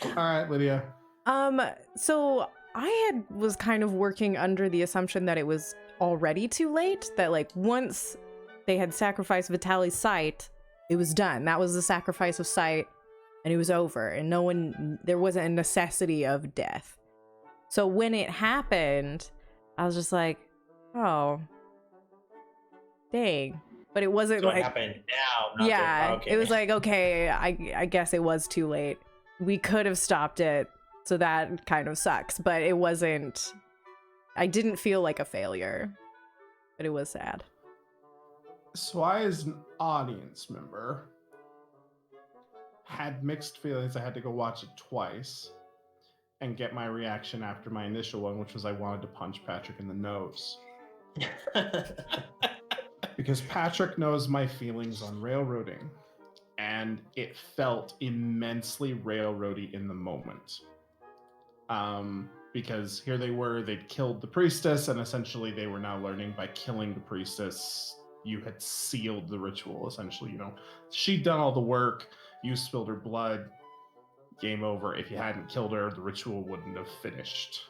All right, Lydia. So I was kind of working under the assumption that it was already too late, that once they had sacrificed Vitaly's sight, it was done. That was the sacrifice of sight, and it was over, and there wasn't a necessity of death. So when it happened, I was just like, oh, dang. But it wasn't So it like, happened now. Not yeah, okay. it was like, okay, I guess it was too late. We could have stopped it. So that kind of sucks, but it wasn't, I didn't feel like a failure, but it was sad. So I, as an audience member, had mixed feelings. I had to go watch it twice and get my reaction after my initial one, which was I wanted to punch Patrick in the nose. Because Patrick knows my feelings on railroading, and it felt immensely railroady in the moment. Because here they were, they'd killed the priestess, and essentially they were now learning by killing the priestess, you had sealed the ritual, essentially. You know, she'd done all the work, you spilled her blood, game over. If you hadn't killed her, the ritual wouldn't have finished.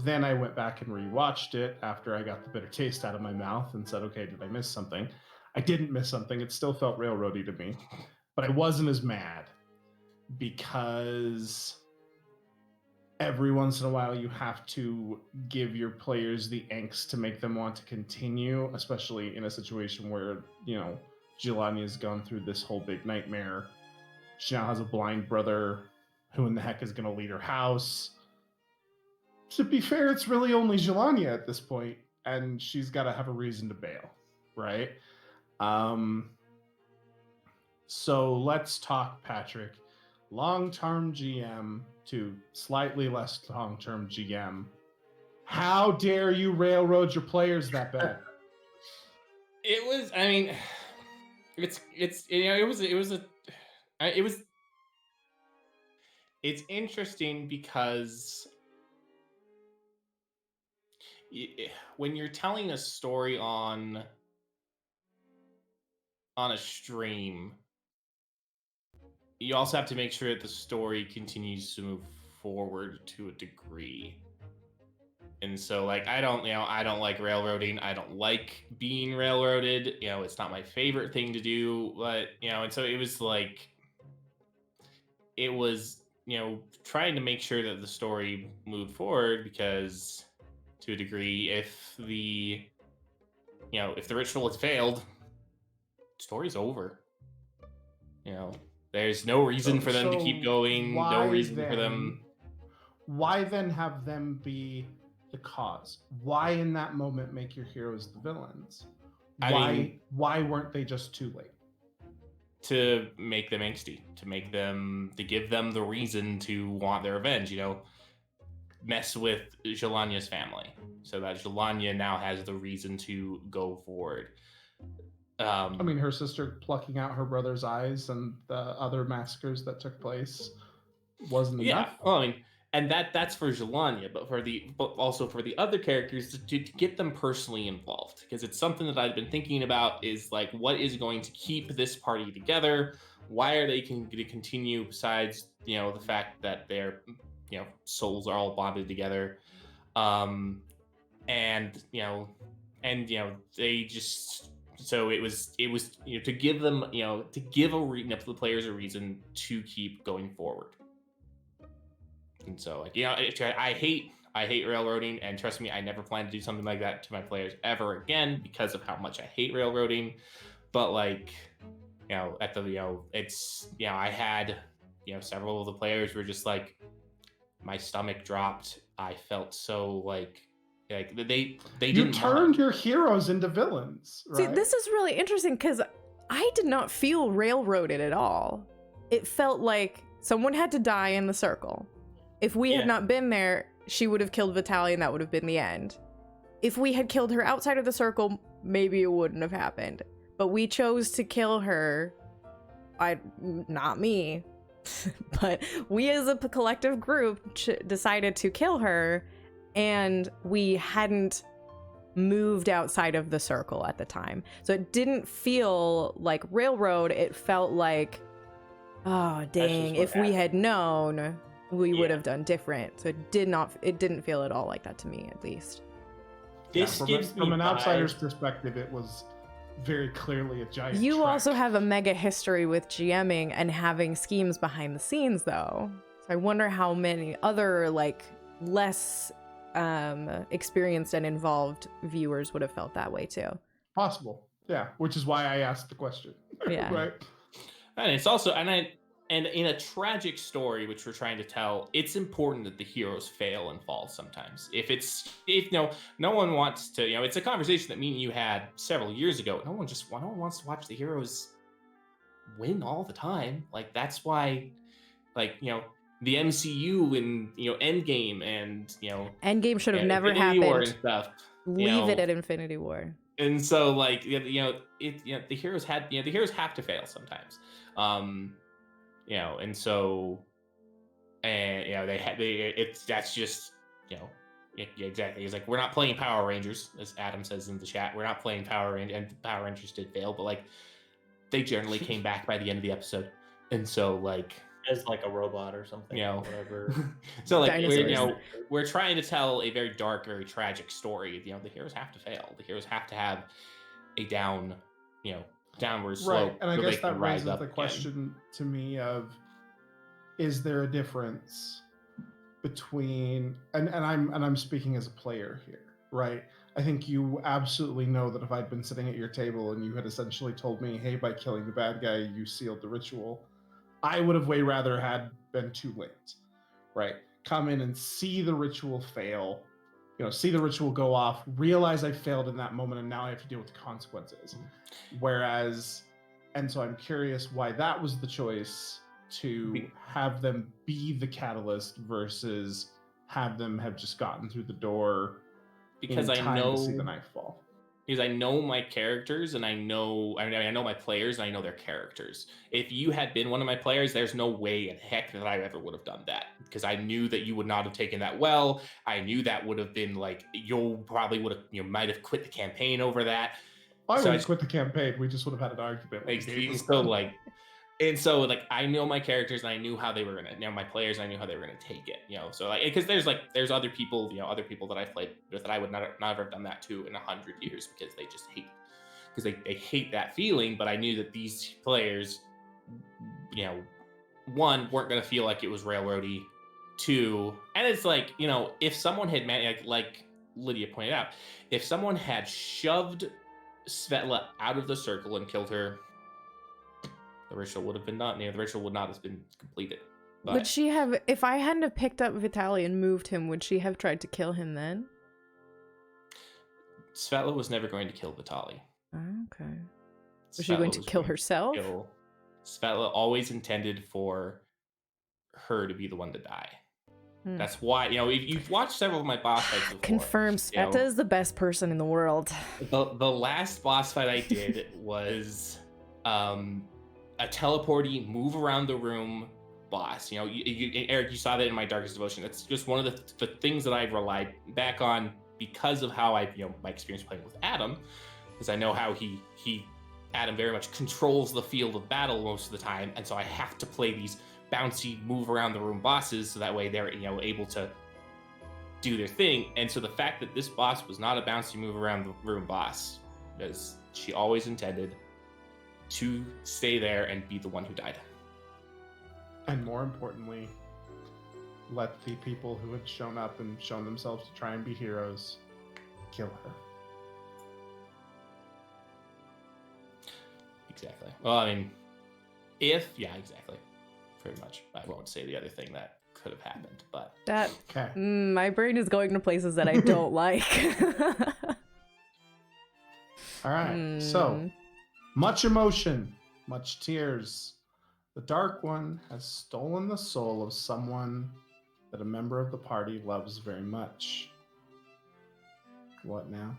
Then I went back and rewatched it after I got the bitter taste out of my mouth and said, okay, did I miss something? I didn't miss something. It still felt railroady to me, but I wasn't as mad because every once in a while you have to give your players the angst to make them want to continue, especially in a situation where, you know, Jelania's gone through this whole big nightmare. She now has a blind brother. Who in the heck is going to lead her house? To be fair, it's really only Jelania at this point, and she's got to have a reason to bail, right? So let's talk, Patrick. Long-term GM to slightly less long-term GM. How dare you railroad your players that bad? It was, I mean, it's interesting because when you're telling a story on a stream, you also have to make sure that the story continues to move forward to a degree. And so, like, I don't like railroading. I don't like being railroaded. You know, it's not my favorite thing to do. But, you know, and so it was like, you know, trying to make sure that the story moved forward because, to a degree, if the ritual has failed, story's over. You know, there's no reason for them to keep going. No reason for them. Why then have them be the cause? Why in that moment make your heroes the villains? Why weren't they just too late? To make them angsty, to give them the reason to want their revenge, you know, mess with Jelania's family so that Jelania now has the reason to go forward. I mean, her sister plucking out her brother's eyes and the other massacres that took place wasn't enough. Well, I mean, and that's for Jelania, but also for the other characters to get them personally involved, because it's something that I've been thinking about is like, what is going to keep this party together? Why are they going to continue besides, you know, the fact that their, you know, souls are all bonded together, and they just. So it was, you know, to give them, you know, to give the players a reason to keep going forward. And so, like, you know, I hate railroading, and trust me, I never plan to do something like that to my players ever again because of how much I hate railroading. But, like, you know, it's, you know, I had, you know, several of the players were just like, my stomach dropped. I felt so like they didn't turned your heroes into villains, right? See, this is really interesting because I did not feel railroaded at all. It felt like someone had to die in the circle. If we had not been there, she would have killed Vitaly and that would have been the end. If we had killed her outside of the circle, maybe it wouldn't have happened. But we chose to kill her. Not me, but we as a collective group decided to kill her, and we hadn't moved outside of the circle at the time. So it didn't feel like railroad. It felt like, oh, dang, if we had known, we would have done different. So it didn't feel at all like that to me, at least. From an outsider's perspective, it was very clearly a giant You track. also have a mega history with GMing and having schemes behind the scenes, though. I wonder how many other like less experienced and involved viewers would have felt that way too. Possible. Yeah, which is why I asked the question. Yeah. Right. And it's also and in a tragic story which we're trying to tell, it's important that the heroes fail and fall sometimes. If no one wants to, it's a conversation that me and you had several years ago. No one wants to watch the heroes win all the time. Like that's why, like, the MCU and Endgame and Endgame should have never Infinity War happened. and stuff. Leave it at Infinity War. And so, like, the heroes the heroes have to fail sometimes, and so, that's just, yeah, exactly. It's like we're not playing Power Rangers, as Adam says in the chat. We're not playing Power Rangers, and Power Rangers did fail, but like, they generally came back by the end of the episode, and so like. As like a robot or something, whatever. So like Dinosaurs. we're trying to tell a very dark, very tragic story. The heroes have to fail. The heroes have to have a downward slope. Right. And I so they guess can that rise raises up the again. question to me of, is there a difference between and I'm speaking as a player here, right? I think you absolutely know that if I'd been sitting at your table and you had essentially told me, hey, by killing the bad guy, you sealed the ritual, I would have way rather had been too late, right? Come in and see the ritual fail, see the ritual go off, realize I failed in that moment, and now I have to deal with the consequences. Whereas, and so I'm curious why that was the choice to have them be the catalyst versus have them have just gotten through the door because in time I know to see the knife fall. Because I know my characters and I know my players and I know their characters. If you had been one of my players, there's no way in heck that I ever would have done that, because I knew that you would not have taken that well. I knew that would have been like, you probably would have, might have quit the campaign over that. I would have quit the campaign. We just would have had an argument. And so like I know my characters and I knew how they were gonna, my players, and I knew how they were gonna take it, so like, because there's other people, other people that I've played with that I would never have done that to in 100 years, because they just hate, because they hate that feeling. But I knew that these players, one, weren't gonna feel like it was railroady. Two, and it's like, if someone had like Lydia pointed out, if someone had shoved Svetla out of the circle and killed her, the ritual would have been done. The ritual would not have been completed. But would she have, if I hadn't have picked up Vitaly and moved him, would she have tried to kill him then? Svetla was never going to kill Vitaly. Okay. Was she going to kill herself? Svetla always intended for her to be the one to die. That's why, if you've watched several of my boss fights before. Confirm Sveta is the best person in the world. The last boss fight I did was a teleporty, move around the room boss. Eric, you saw that in my Darkest Devotion. That's just one of the things that I've relied back on because of how I, my experience playing with Adam, because I know how Adam very much controls the field of battle most of the time, and so I have to play these bouncy, move around the room bosses so that way they're able to do their thing. And so the fact that this boss was not a bouncy, move around the room boss, because she always intended to stay there and be the one who died. And more importantly, let the people who had shown up and shown themselves to try and be heroes kill her. Exactly. Well, I mean, exactly. Pretty much. I won't say the other thing that could have happened, but that okay. My brain is going to places that I don't like. All right. So much emotion, much tears. The Dark One has stolen the soul of someone that a member of the party loves very much. What now?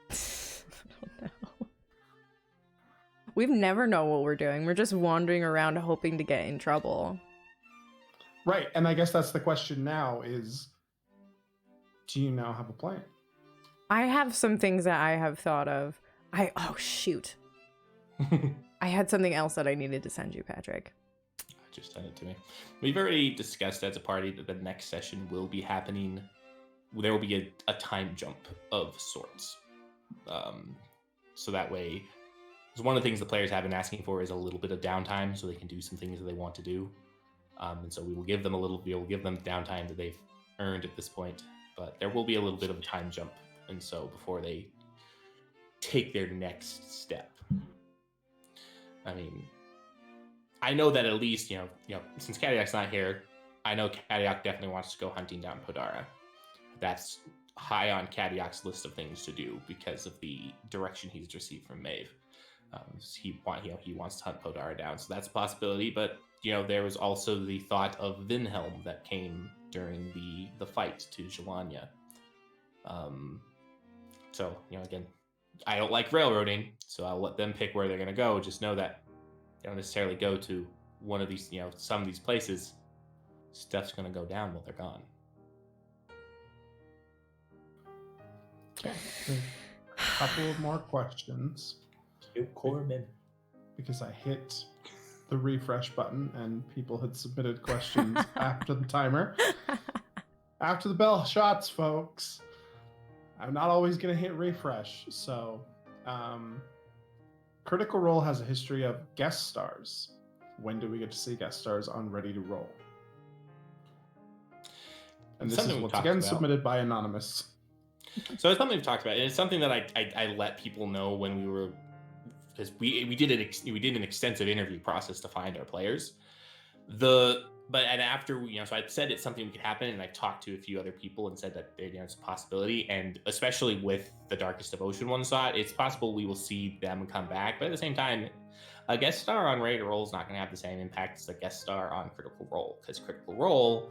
I don't know. We've never know what we're doing. We're just wandering around hoping to get in trouble. Right. And I guess that's the question now is, do you now have a plan? I have some things that I have thought of. Oh, shoot. I had something else that I needed to send you, Patrick. Just send it to me. We've already discussed as a party that the next session will be happening. There will be a time jump of sorts. So that way, Because one of the things the players have been asking for is a little bit of downtime so they can do some things that they want to do. And so we'll give them downtime that they've earned at this point. But there will be a little bit of a time jump, and so before they take their next step. I mean, I know that at least, since Kadiak's not here, I know Kadiak definitely wants to go hunting down Podara. That's high on Kadiak's list of things to do because of the direction he's received from Maeve. He wants to hunt Podara down, so that's a possibility. But there was also the thought of Vinhelm that came during the fight to Jelania. So again, I don't like railroading, so I'll let them pick where they're going to go. Just know that they don't necessarily go to one of these, some of these places. Stuff's going to go down while they're gone. Okay. A couple of more questions. Because I hit the refresh button and people had submitted questions after the timer. After the bell shots, folks. I'm not always going to hit refresh. So, Critical Role has a history of guest stars. When do we get to see guest stars on Ready to Roll? And this is once again submitted by Anonymous. So it's something we've talked about, and it's something that I let people know when we were, because we did an extensive interview process to find our players. And after so I said it's something we could happen, and I talked to a few other people and said that it's a possibility, and especially with the Darkest Devotion one slot, it's possible we will see them come back. But at the same time, a guest star on Ready to Roll is not going to have the same impact as a guest star on Critical Role, because Critical Role,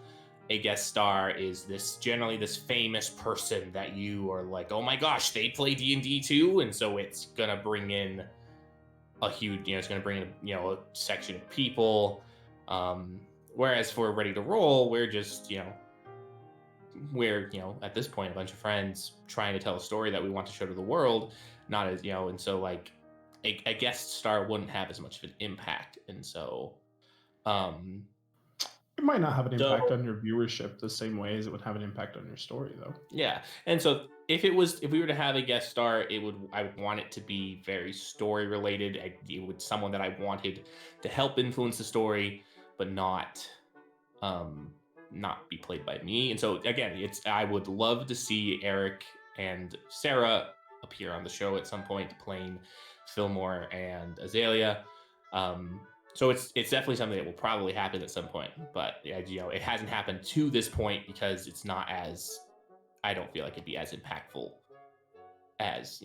a guest star is generally this famous person that you are like, oh my gosh, they play D&D too, and so it's gonna bring in a huge, it's gonna bring in a section of people. Whereas for Ready to Roll, we're just we're at this point a bunch of friends trying to tell a story that we want to show to the world, not as and so like a guest star wouldn't have as much of an impact, and so it might not have an impact on your viewership the same way as it would have an impact on your story, though. Yeah, and so if we were to have a guest star, I would want it to be very story related. Someone that I wanted to help influence the story, but not be played by me. And so again, I would love to see Eric and Sarah appear on the show at some point, playing Fillmore and Azalea. So it's definitely something that will probably happen at some point, but it hasn't happened to this point because it's not as, I don't feel like it'd be as impactful as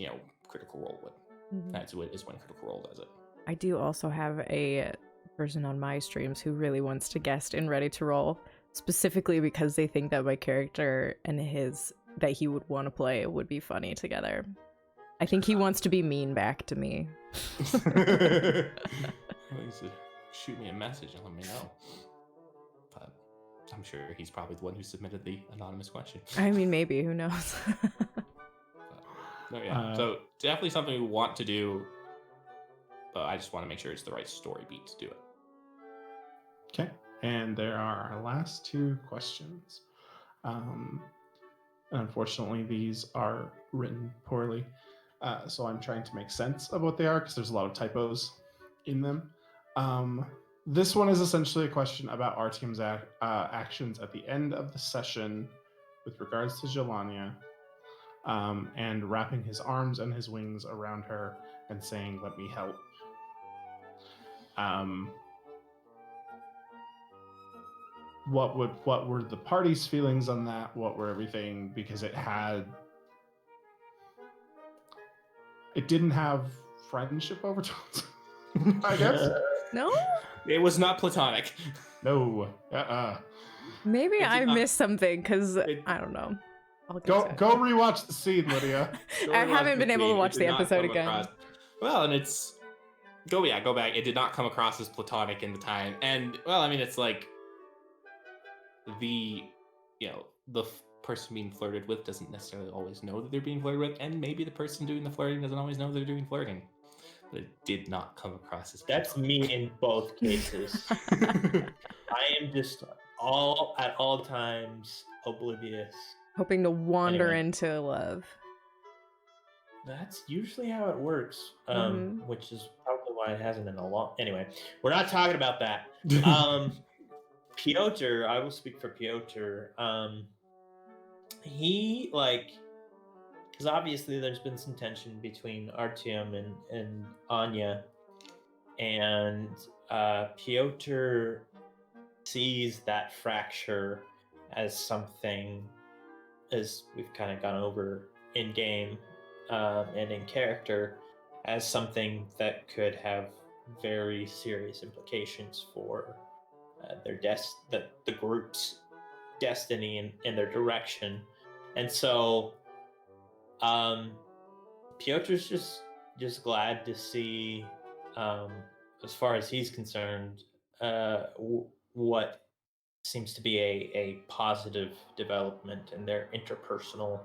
Critical Role would. Mm-hmm. That's what is when Critical Role does it. I do also have a person on my streams who really wants to guest in Ready to Roll, specifically because they think that my character and that he would want to play would be funny together. I think he wants to be mean back to me. Shoot me a message and let me know. But I'm sure he's probably the one who submitted the anonymous question. I mean, maybe, who knows? So definitely something we want to do, but I just want to make sure it's the right story beat to do it. Okay, and there are our last two questions. Unfortunately, these are written poorly, so I'm trying to make sense of what they are because there's a lot of typos in them. This one is essentially a question about our team's actions at the end of the session with regards to Jelania, and wrapping his arms and his wings around her and saying, "Let me help." What were the party's feelings on that? What were everything? Because it didn't have friendship overtones, I guess. No? It was not platonic. No. Maybe I missed something because I don't know. Go rewatch the scene, Lydia. I haven't been able to watch the episode again. Well, and go back. It did not come across as platonic in the time, and well, I mean, it's like the person being flirted with doesn't necessarily always know that they're being flirted with, and maybe the person doing the flirting doesn't always know they're doing flirting. But it did not come across as That's me in both cases. I am just at all times oblivious. Hoping to wander into love. That's usually how it works, Mhm. which is probably why it hasn't in a long. Anyway, we're not talking about that. Piotr, I will speak for Piotr. He like because obviously there's been some tension between Artyom and Anya, and Piotr sees that fracture as something, as we've kind of gone over in game and in character, as something that could have very serious implications for the group's destiny and their direction. And so um, Piotr's just glad to see, um, as far as he's concerned, what seems to be a positive development in their interpersonal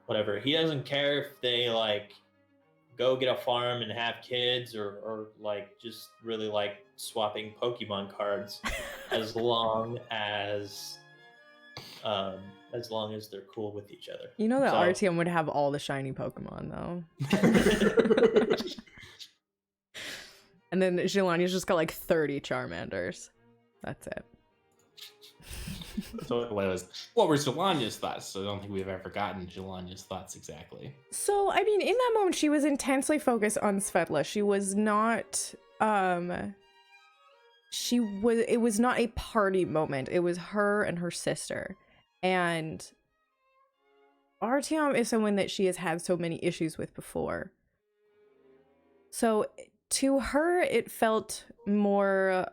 whatever. He doesn't care if they like go get a farm and have kids, or like just really like swapping Pokemon cards, as long as um as long as they're cool with each other. You know that So Artyom would have all the shiny Pokemon though. And then Jelania's just got like 30 Charmanders. That's it. So what were Jelania's thoughts? So I don't think we've ever gotten Jelania's thoughts exactly. So, I mean, in that moment, she was intensely focused on Svetla. She was not, it was not a party moment. It was her and her sister. And Artyom is someone that she has had so many issues with before. So, to her, it felt more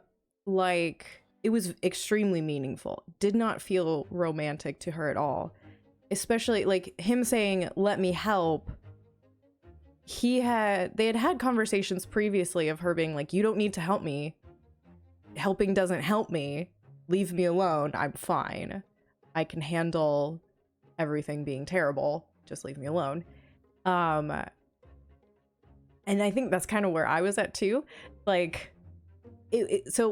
like it was extremely meaningful. Did not feel romantic to her at all. Especially like him saying, "Let me help." They had had conversations previously of her being like, "You don't need to help me. Helping doesn't help me. Leave me alone. I'm fine. I can handle everything being terrible. Just leave me alone." And I think that's kind of where I was at too. Like, so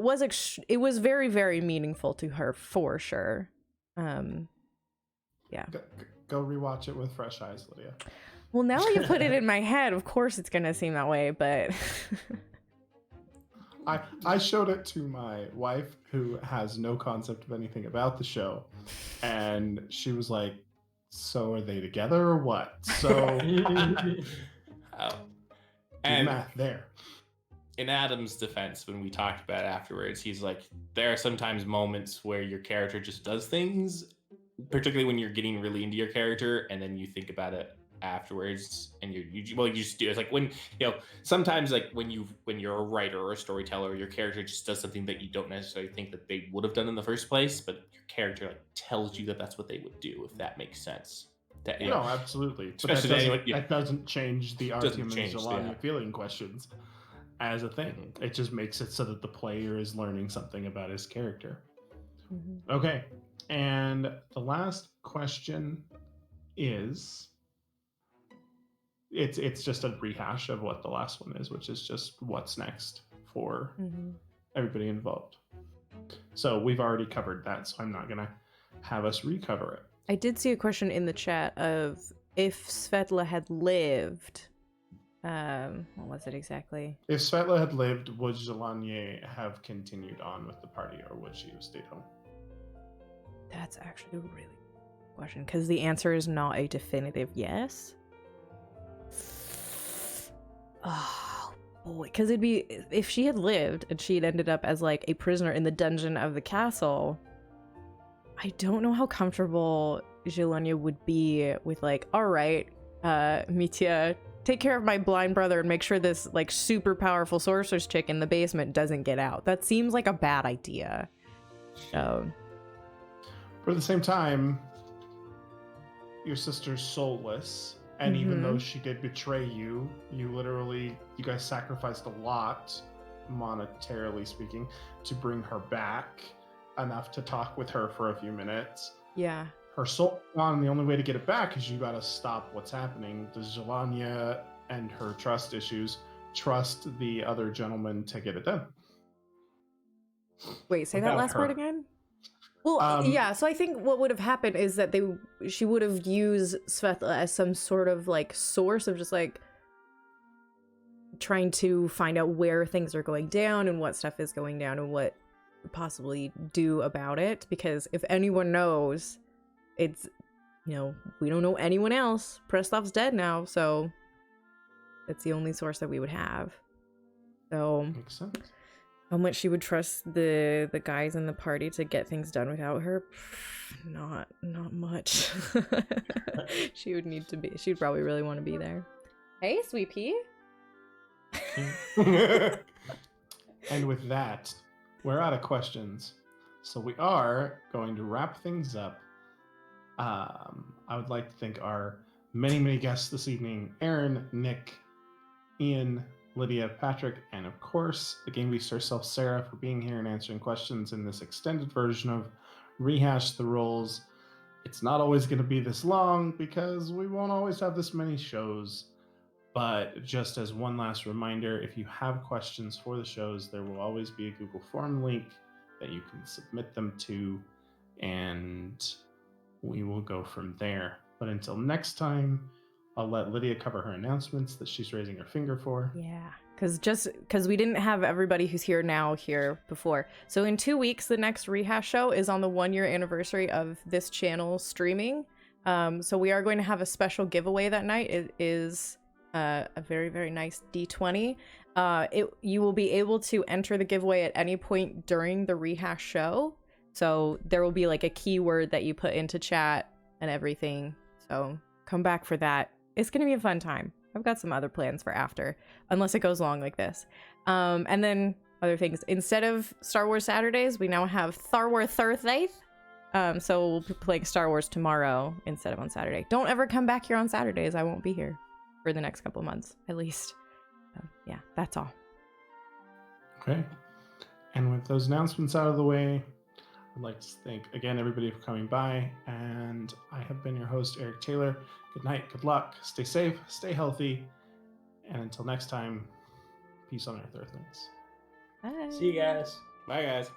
it was very, very meaningful to her for sure. Yeah. Go rewatch it with fresh eyes, Lydia. Well, now you put it in my head, of course it's gonna seem that way, but I showed it to my wife, who has no concept of anything about the show, and she was like, "So are they together or what?" So Oh. do And math there. in Adam's defense, when we talked about it afterwards, he's like, there are sometimes moments where your character just does things, particularly when you're getting really into your character, and then you think about it afterwards, and you just do. It's like when sometimes like when you're a writer or a storyteller, your character just does something that you don't necessarily think that they would have done in the first place, but your character like tells you that that's what they would do, if that makes sense. That, No, absolutely. But especially that doesn't change the Doesn't Artyom and change, Jelania yeah. feeling questions as a thing. It just makes it so that the player is learning something about his character. Okay, and the last question is, it's just a rehash of what the last one is, which is just what's next for everybody involved. So we've already covered that, so I'm not gonna have us recover it. I did see a question in the chat of if Svetla had lived. What was it exactly? If Svetla had lived, would Jelania have continued on with the party, or would she have stayed home? That's actually a really good question, because the answer is not a definitive yes. Oh boy, because it'd be if she had lived and she had ended up as like a prisoner in the dungeon of the castle. I don't know how comfortable Jelania would be with like, all right, Mitya, take care of my blind brother and make sure this like super powerful sorceress chick in the basement doesn't get out. That seems like a bad idea. So, but at the same time, your sister's soulless, and even though she did betray you, you guys sacrificed a lot, monetarily speaking, to bring her back, enough to talk with her for a few minutes. Yeah. Her soul's gone, and the only way to get it back is you gotta stop what's happening. Does Jelania and her trust issues trust the other gentleman to get it done? Wait, say that Without last her. part again? Well, yeah, so I think what would have happened is that she would have used Svetla as some sort of like source of just like trying to find out where things are going down and what stuff is going down and what possibly do about it, because if anyone knows, it's, you know, we don't know anyone else. Prestov's dead now, so that's the only source that we would have. So Makes sense. how much she would trust the guys in the party to get things done without her? Not much. She'd probably really want to be there. Hey, Sweet Pea. And with that, we're out of questions. So we are going to wrap things up. I would like to thank our many guests this evening: Aaron, Nick, Ian, Lydia, Patrick, and of course, the Game Beast herself, Sarah, for being here and answering questions in this extended version of Rehash the Rolls. It's not always going to be this long because we won't always have this many shows. But just as one last reminder, if you have questions for the shows, there will always be a Google form link that you can submit them to, and we will go from there. But until next time, I'll let Lydia cover her announcements that she's raising her finger for. Yeah, because we didn't have everybody who's here now here before. So in 2 weeks, the next Rehash show is on the 1-year anniversary of this channel streaming. So we are going to have a special giveaway that night. It is a very nice D20. You will be able to enter the giveaway at any point during the Rehash show. So there will be like a keyword that you put into chat and everything. So come back for that. It's going to be a fun time. I've got some other plans for after, unless it goes long like this. And then other things. Instead of Star Wars Saturdays, we now have Star Wars Thursdays. So we'll be playing Star Wars tomorrow instead of on Saturday. Don't ever come back here on Saturdays. I won't be here for the next couple of months, at least. Yeah, that's all. Okay. And with those announcements out of the way, I'd like to thank again everybody for coming by. And I have been your host, Erik Taylor. Good night, good luck, stay safe, stay healthy. And until next time, peace on Earth, Earthlings. Bye. See you guys. Bye, guys.